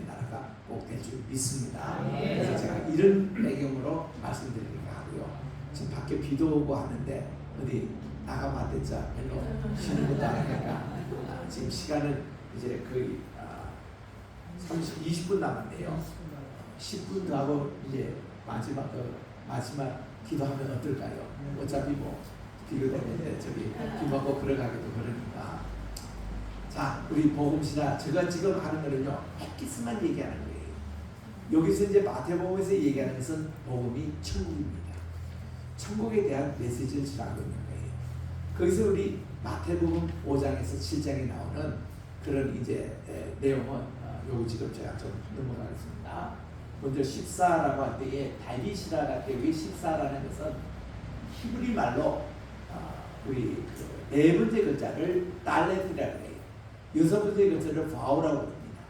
Speaker 1: 나라가 꼭 될 줄 믿습니다. 그래서 제가 이런 배경으로 말씀드리려고 하고요. 지금 밖에 비도 오고 하는데 어디 나가봤댔자 별로 쉬는 것도 아니니까 지금 시간은 이제 거의 20분 남았네요. 10분 더 하고 이제 마지막 기도하면 어떨까요? 어차피 뭐 비교되는데 저기 기도하고 걸어가기도 그러니까. 자, 우리 복음시나 제가 지금 하는 거는요, 햇기스만 얘기하는 거예요. 여기서 이제 마태복음에서 얘기하는 것은 복음이 천국입니다. 천국에 대한 메시지를 전하고 있는 거예요. 거기서 우리 마태복음 5장에서 7장에 나오는 그런 이제 내용은 요거 지금 제가 좀 넘어가겠습니다. 먼저 14라고 할 때에 다윗이라 할 때 왜 14라는 것은 히브리 말로 우리 네 번째 글자를 달렛이라고 해요. 여섯 번째 글자를 바우라고 합니다.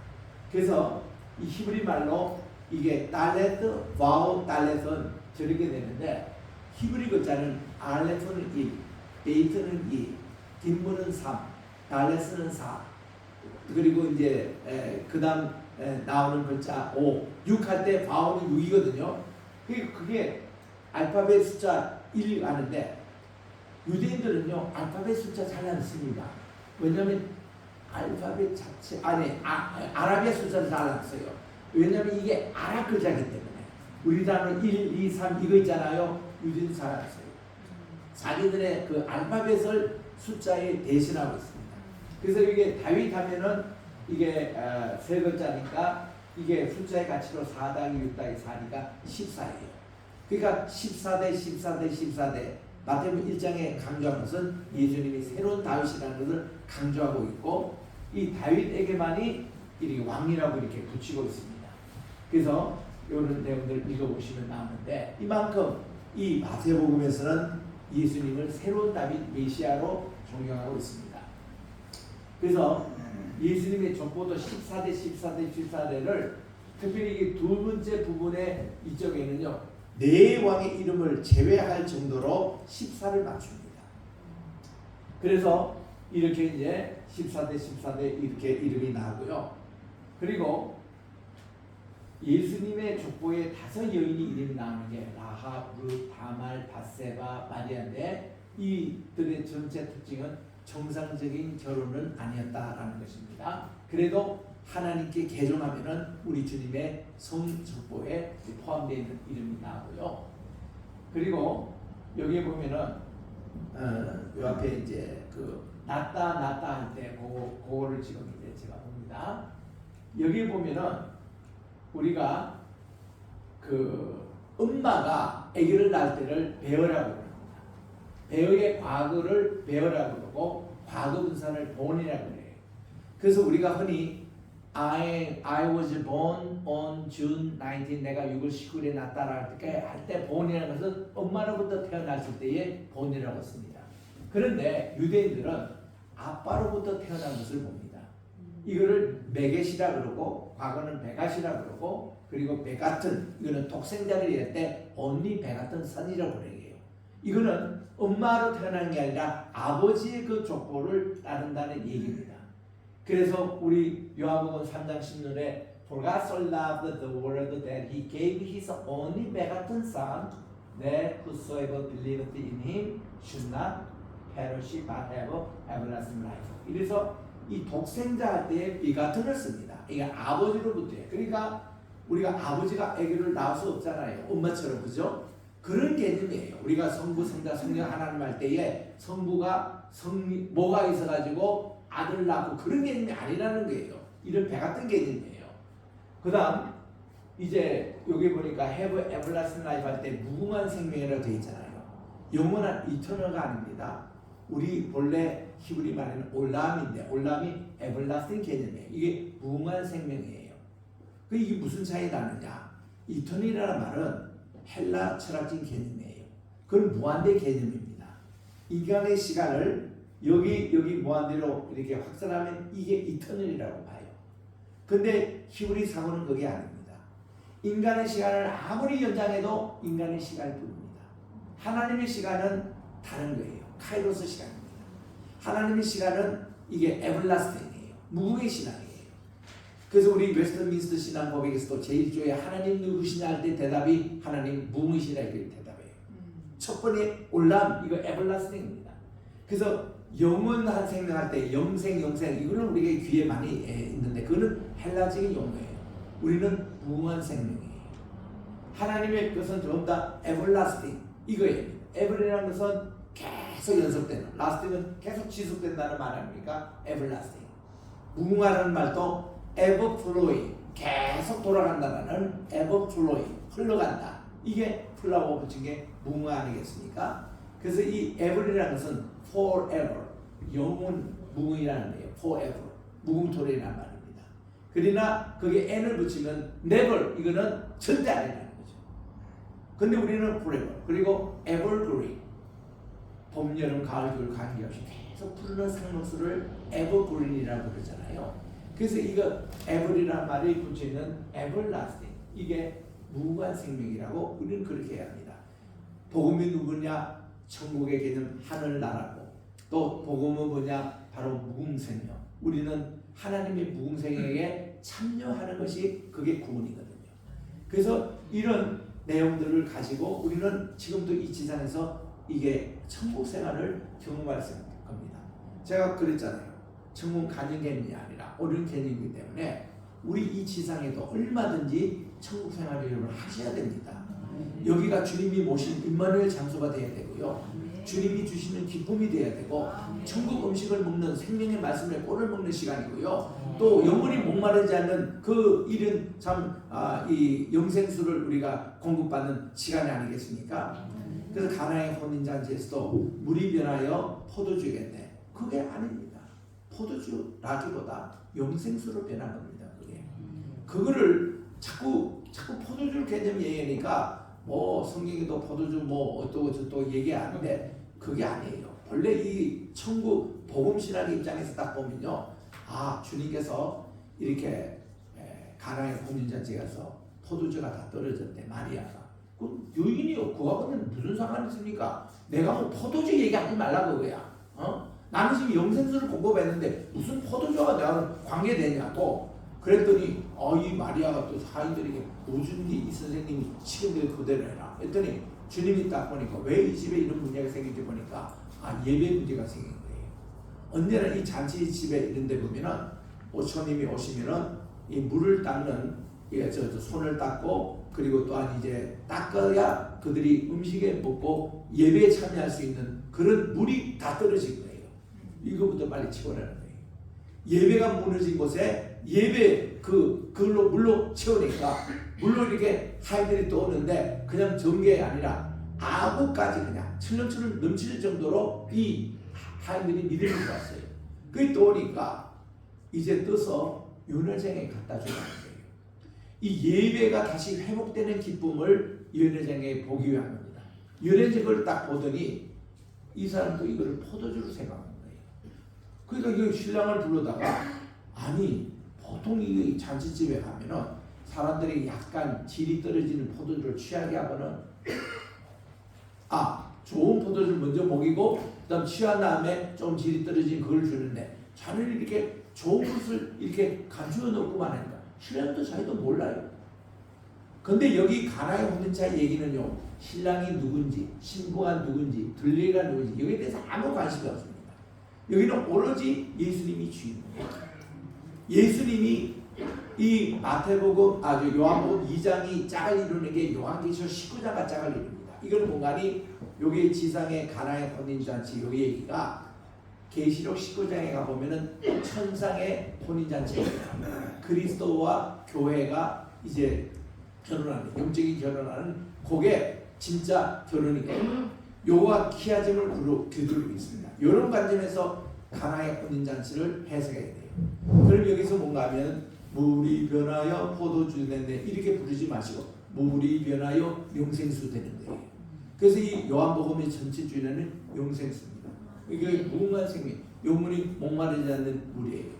Speaker 1: 그래서 이 히브리 말로 이게 달렛, 바우, 달렛은 저렇게 되는데 히브리 글자는 알렛은 1, 베이트는 2, 뒷문은 3, 달렛은 4, 그리고 이제 그 다음 나오는 글자 5, 6 할 때 바우는 6이거든요. 그게 알파벳 숫자 1 하는데 유대인들은요 알파벳 숫자 잘 안 씁니다. 왜냐하면 알파벳 자체 아라비아 숫자를 잘 안 써요. 왜냐하면 이게 아랍 글자이기 때문에 우리나라는 1, 2, 3 이거 있잖아요. 유대인들 잘 안 써요. 자기들의 그 알파벳을 숫자에 대신하고 있습니다. 그래서 이게 다윗 하면은 이게 세 글자니까 이게 숫자의 가치로 4 더하기 6 더하기 4니까 14예요. 그러니까 14대 마태복음 1장에 강조한 것은 예수님이 새로운 다윗이라는 것을 강조하고 있고 이 다윗에게만이 이렇게 왕이라고 이렇게 붙이고 있습니다. 그래서 이런 내용들 읽어보시면 나오는데 이만큼 이 마태복음에서는 예수님을 새로운 다윗 메시아로 존경하고 있습니다. 그래서 예수님의 족보도 14대를 특별히 두 번째 부분의 이쪽에는요 4왕의 이름을 제외할 정도로 14를 맞춥니다. 그래서 이렇게 이제 14대 이렇게 이름이 나오고요. 그리고 예수님의 족보에 5 여인이 이름이 나오는 게 라합, 룻, 다말, 밧세바, 마리아인데 이들의 전체 특징은 정상적인 결혼은 아니었다라는 것입니다. 그래도 하나님께 개종하면은 우리 주님의 성족보에 포함되어 있는 이름이 나오고요. 그리고 여기에 보면은 요 앞에 이제 그 낫다 할 때 그거를 지금 이제 제가 봅니다. 여기 보면은 우리가 그 엄마가 아기를 낳을 때를 배어라고 그럽니다. 배어의 과거를 배어라고 그러고 과거 분사를 born이라고 그래요. 그래서 우리가 흔히 I was born on June 19 내가 6월 19일에 났다라 할때 born이라는 것은 엄마로부터 태어났을 때의 born이라고 씁니다. 그런데 유대인들은 아빠로부터 태어난 것을 봅니다. 이거를 메겟이라 그러고 과거는 베갓이라 그러고 그리고 베갓은 이거는 독생자를 얘기할 때 only 베갓은 선이라고 그래요. 이거는 엄마로 태어난 게 아니라 아버지의 그 족보를 따른다는 얘기입니다. 그래서 우리 요한복음 3장 10절에 For God so loved the world that he gave his only begotten son that whosoever believeth in him should not perish but have everlasting life. 이래서 이 독생자 할 때에 비가튼을 씁니다. 이게 아버지로부터예요. 그러니까 우리가 아버지가 아기를 낳을 수 없잖아요. 엄마처럼 그죠? 그런 개념이에요. 우리가 성부, 성자, 성령 하나님 할 때에 성부가 뭐가 있어가지고 아들 낳고 그런 개념이 아니라는 거예요. 이런 배 같은 개념이에요. 그 다음 이제 여기 보니까 have everlasting life 할 때 무궁한 생명이라고 되어 있잖아요. 영원한 이터널가 아닙니다. 우리 본래 히브리 말에는 올람인데 올람이 everlasting 개념이에요. 이게 무궁한 생명이에요. 이게 무슨 차이 나느냐? 이터널이라는 말은 헬라 철학적인 개념이에요. 그건 무한대 개념입니다. 인간의 시간을 여기 무한대로 이렇게 확산하면 이게 이터널이라고 봐요. 근데 히브리 사고는 그게 아닙니다. 인간의 시간을 아무리 연장해도 인간의 시간일 뿐입니다. 하나님의 시간은 다른 거예요. 카이로스 시간입니다. 하나님의 시간은 이게 에블라스팅이에요. 무궁의 신앙이에요. 그래서 우리 웨스트민스터 신앙 고백에서도 제1조에 하나님 누구시냐 할 때 대답이 하나님 무궁이시라 이렇게 대답해요. 첫 번째 올람 이거 에블라스팅입니다. 그래서 영원한 생명할 때 영생 이거는 우리가 귀에 많이 있는데 그거는 헬라적인 용어예요. 우리는 무궁한 생명이에요. 하나님의 것은 전부 다 에블라스팅 이거예요. 에블이라는 것은 계속 연속되는, 라스팅은 계속 지속된다는 말 아닙니까? 에블라스팅. 무궁화라는 말도 에버플로이 계속 돌아간다는 에버플로이 흘러간다. 이게 플라워 붙인 게 무궁화 아니겠습니까? 그래서 이 에버이라는 것은 forever 영원 무궁이라는 거예요. forever 무궁토리라는 말입니다. 그러나 거기에 n을 붙이면 never 이거는 절대 아니라는 거죠. 근데 우리는 forever 그리고 evergreen 봄, 여름, 가을, 겨울 관계없이 계속 푸르는 상록수를 evergreen이라고 그러잖아요. 그래서 이거 ever이라는 말이 붙여있는 everlasting 이게 무궁한 생명이라고 우리는 그렇게 해야 합니다. 복음이 누구냐? 천국의 개념 하늘나라고 또 복음은 뭐냐? 바로 무궁생명. 우리는 하나님의 무궁생명에 참여하는 것이 그게 구원이거든요. 그래서 이런 내용들을 가지고 우리는 지금도 이 지상에서 이게 천국 생활을 경험할 수 있는 겁니다. 제가 그랬잖아요. 천국 가는 개념이 아니라 옳은 개념이기 때문에 우리 이 지상에도 얼마든지 천국 생활을 여러분 하셔야 됩니다. 여기가 주님이 모신 임마누엘 장소가 되어야 되고요. 주님이 주시는 기쁨이 되어야 되고 천국 음식을 먹는 생명의 말씀의 꼴을 먹는 시간이고요. 또 영원히 목마르지 않는 그 일은 참 이 영생수를 우리가 공급받는 시간이 아니겠습니까? 그래서 가나의 혼인잔치에서도 물이 변하여 포도주겠네. 그게 아닙니다. 포도주라기보다 영생수로 변한 겁니다. 그게. 그거를 자꾸 포도주 개념 얘기하니까 뭐 성경에도 포도주 뭐 어떠고 저떠고 얘기하는데 그게 아니에요. 원래 이 천국 복음신학의 입장에서 딱 보면요. 아 주님께서 이렇게 가나의 혼인잔치에 가서 포도주가 다 떨어졌대. 마리아가. 그 여인이요. 그거하고는 무슨 상관이 있습니까? 내가 뭐 포도주 얘기하지 말라 그거야. 나는 지금 영생수를 공급했는데 무슨 포도주가 내가 관계되냐고. 그랬더니 이 마리아가 또 사인들에게 오준기 이 선생님이 지금도 그대로 해라. 했더니 주님이 딱 보니까 왜 이 집에 이런 문제가 생긴지 보니까 예배 문제가 생긴 거예요. 언제나 이 잔치 집에 이런 데 보면은 오처님이 오시면은 이 물을 닦는 손을 닦고 그리고 또한 이제 닦아야 그들이 음식에 먹고 예배에 참여할 수 있는 그런 물이 다 떨어진 거예요. 이거부터 빨리 치워내는 거예요. 예배가 무너진 곳에 오는데 예배 그걸로 물로 채우니까 물로 이렇게 하인들이 또 오는데 그냥 정계가 아니라 아구까지 그냥 철렁철렁 넘칠 정도로 이 하인들이 믿음을 좋았어요. 그게 또 오니까 이제 떠서 연회장에 갖다 주는 거예요. 이 예배가 다시 회복되는 기쁨을 연회장에 보기 위한 겁니다. 연회장을 딱 보더니 이 사람도 이거를 포도주로 생각한 거예요. 그러니까 이 신랑을 불러다가 아니 보통 이 잔치집에 가면은 사람들이 약간 질이 떨어지는 포도주를 취하게 하고는 좋은 포도주를 먼저 먹이고 그다음 취한 다음에 좀 질이 떨어진 그걸 주는데 자네는 이렇게 좋은 것을 이렇게 감추어 놓고만 하니까 신랑도 자기도 몰라요. 근데 여기 가나의 혼인자 얘기는요, 신랑이 누군지, 신부가 누군지, 들레가 누군지 여기에 대해서 아무 관심이 없습니다. 여기는 오로지 예수님이 주인이에요. 예수님이 이 마태복음, 요한복음 2장이 짝을 이루는 게 요한계시록 19장과 짝을 이룹니다. 이건 공간이 여기 지상의 가나의 혼인잔치 여기 얘기가 계시록 19장에 가보면은 천상의 혼인잔치입니다. 그리스도와 교회가 이제 결혼하는, 영적인 결혼하는 그게 진짜 결혼이거든요. 요와 키아즘을 두드리고 있습니다. 이런 관점에서 가나의 혼인잔치를 해석해야 돼요. 그럼 여기서 뭔가 하면 물이 변하여 포도주 되네 이렇게 부르지 마시고 물이 변하여 영생수 되는 거예요. 그래서 이 요한복음의 전체 주제는 영생수입니다. 이게 무궁한 생명, 영혼이 목마르지 않는 물이에요.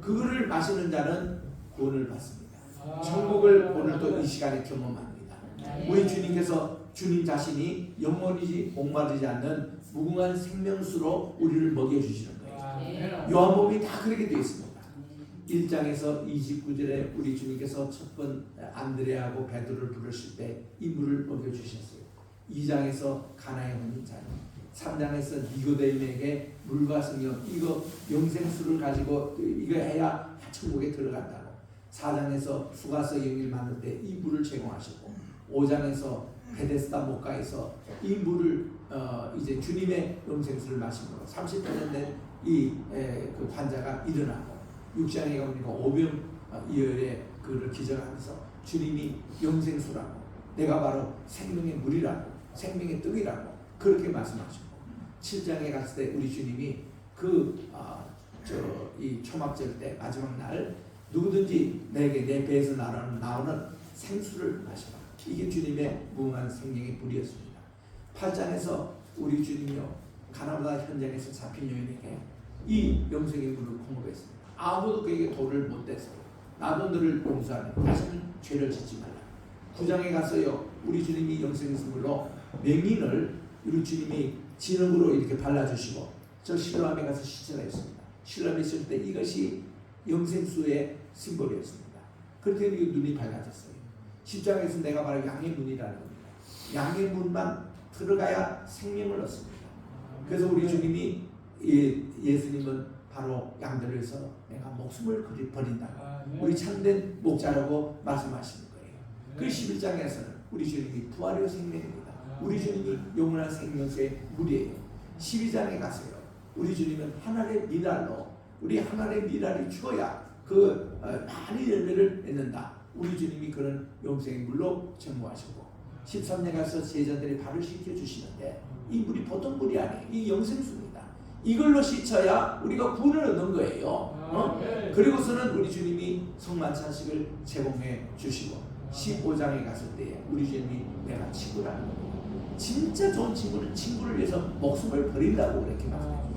Speaker 1: 그거를 마시는 자는 구원을 받습니다. 천국을 오늘도 이 시간에 경험합니다. 우리 주님께서 주님 자신이 영원히 목마르지 않는 무궁한 생명수로 우리를 먹여주시는 거예요. 요한복음이 다 그렇게 되어 있습니다. 1장에서 29절에 우리 주님께서 첫 번 안드레하고 베드로를 부르실 때 이 물을 먹여주셨어요. 2장에서 가나의 혼인자녀, 3장에서 니고데임에게 물과 성령, 이거 영생수를 가지고 이거 해야 천국에 들어간다고. 4장에서 수가서 영일 많을 때 이 물을 제공하시고, 5장에서 베데스다 목가에서 이 물을 이제 주님의 영생수를 마심으로 30년 된 이 그 환자가 일어나고, 6장에 가보니까 오병이어의 그를 기적하면서 주님이 영생수라고, 내가 바로 생명의 물이라고, 생명의 떡이라고 그렇게 말씀하시고, 7장에 갔을 때 우리 주님이 이 초막절 때 마지막 날 누구든지 내게 내 배에서 나오는 생수를 마셔라. 이게 주님의 무궁한 생명의 물이었습니다. 8장에서 우리 주님이요 가나보다 현장에서 잡힌 여인에게 이 영생의 물을 공급했습니다. 아무도 그에게 돌을 못 댔어요. 나도 너를 용서하네. 다시는 죄를 짓지 말라. 9장에 가서요 우리 주님이 영생의 물로 맹인을 우리 주님이 진흙으로 이렇게 발라주시고 저 실로암에 가서 시체가 있습니다. 실로암에 있을 때 이것이 영생수의 심볼이었습니다. 그렇게 눈이 밝아졌어요. 10장에서 내가 바로 양의 문이라는 겁니다. 양의 문만 들어가야 생명을 얻습니다. 그래서 우리 주님이 예수님은 바로 양들을 위해서 내가 목숨을 버린다고 우리 참된 목자라고 말씀하시는 거예요. 그 11장에서는 우리 주님이 부활의 생명입니다. 우리 주님이 영원한 생명수의 물이에요. 12장에 가서요 우리 주님은 하늘의 미랄로, 우리 하늘의 미랄이 죽어야 많은 열매를 맺는다. 우리 주님이 그런 영생의 물로 증거하시고, 13년 가서 제자들이 발을 씻겨주시는데 이 물이 보통 물이 아니에요. 이 영생수입니다. 이걸로 씻어야 우리가 구원을 얻는 거예요. 그리고서는 우리 주님이 성만찬식을 제공해 주시고, 15장에 갔을 때 우리 주님이 내가 친구라는 겁니다. 진짜 좋은 친구를 위해서 목숨을 버린다고 그렇게 말해요.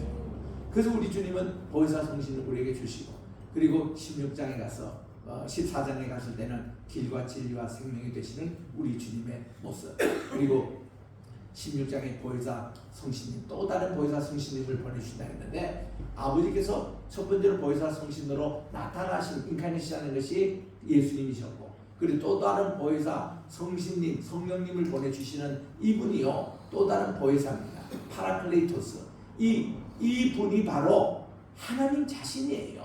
Speaker 1: 그래서 우리 주님은 보혜사 성신을 우리에게 주시고, 그리고 16장에 가서 14장에 갔을 때는 길과 진리와 생명이 되시는 우리 주님의 모습, 그리고 16장에 보혜사 성신님, 또 다른 보혜사 성신님을 보내주신다 했는데, 아버지께서 첫 번째로 보혜사 성신으로 나타나신 인카네이션하는 것이 예수님이셨고, 그리고 또 다른 보혜사 성신님, 성령님을 보내주시는 이분이요 또 다른 보혜사입니다. 파라클레이토스. 이 분이 바로 하나님 자신이에요.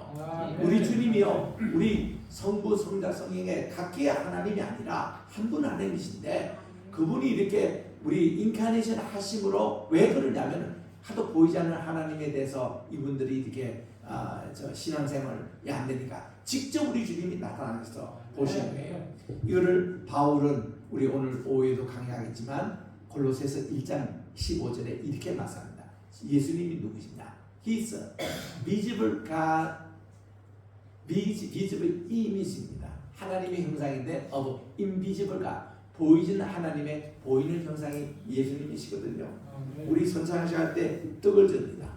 Speaker 1: 우리 주님이요 우리 성부, 성자, 성령의 각기의 하나님이 아니라 한 분 하나님이신데, 그분이 이렇게 우리 인카네이션 하심으로 왜 그러냐면 하도 보이지 않는 하나님에 대해서 이분들이 이렇게 저 신앙생활이 안 되니까 직접 우리 주님이 나타나서 보시는 거예요. 이거를 바울은 우리 오늘 오후에도 강의하겠지만 골로새서 1장 15절에 이렇게 말씀합니다. 예수님이 누구시냐? He is visible God, visible image입니다. 하나님의 형상인데 of invisible God, 보이지는 하나님의 보이는 형상이 예수님이시거든요. 우리 선창시할 때 떡을 줍니다.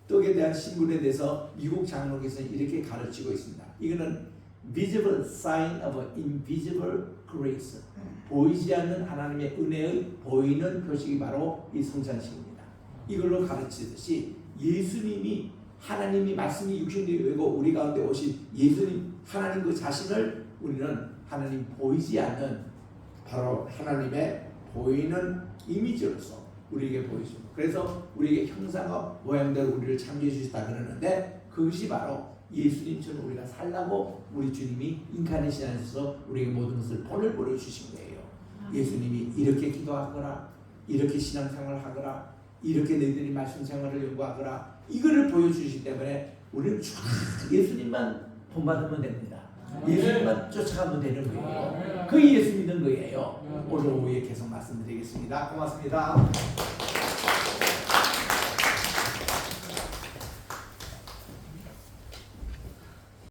Speaker 1: 떡에 대한 신분에 대해서 미국 장로교에서는 이렇게 가르치고 있습니다. 이거는 visible sign of invisible grace, 보이지 않는 하나님의 은혜의 보이는 표식이 바로 이 성찬식입니다. 이걸로 가르치듯이 예수님이 하나님이 말씀이 육신되고 우리 가운데 오신 예수님 하나님 그 자신을 우리는 하나님 보이지 않는 바로 하나님의 보이는 이미지로서 우리에게 보이십니다. 그래서 우리에게 형상과 모양대로 우리를 창조해 주셨다 그러는데 그것이 바로 예수님처럼 우리가 살라고 우리 주님이 인카네이션에서 우리에게 모든 것을 본을 보여주신 거예요. 예수님이 이렇게 기도하거라, 이렇게 신앙생활을 하거라, 이렇게 너희들이 말씀 생활을 연구하거라, 이거를 보여주시기 때문에 우리는 쭉 예수님만 본받으면 됩니다. 예수님만 쫓아가면 되는 거예요. 그 예수 믿는 거예요. 오늘 오후에 계속 말씀드리겠습니다. 고맙습니다.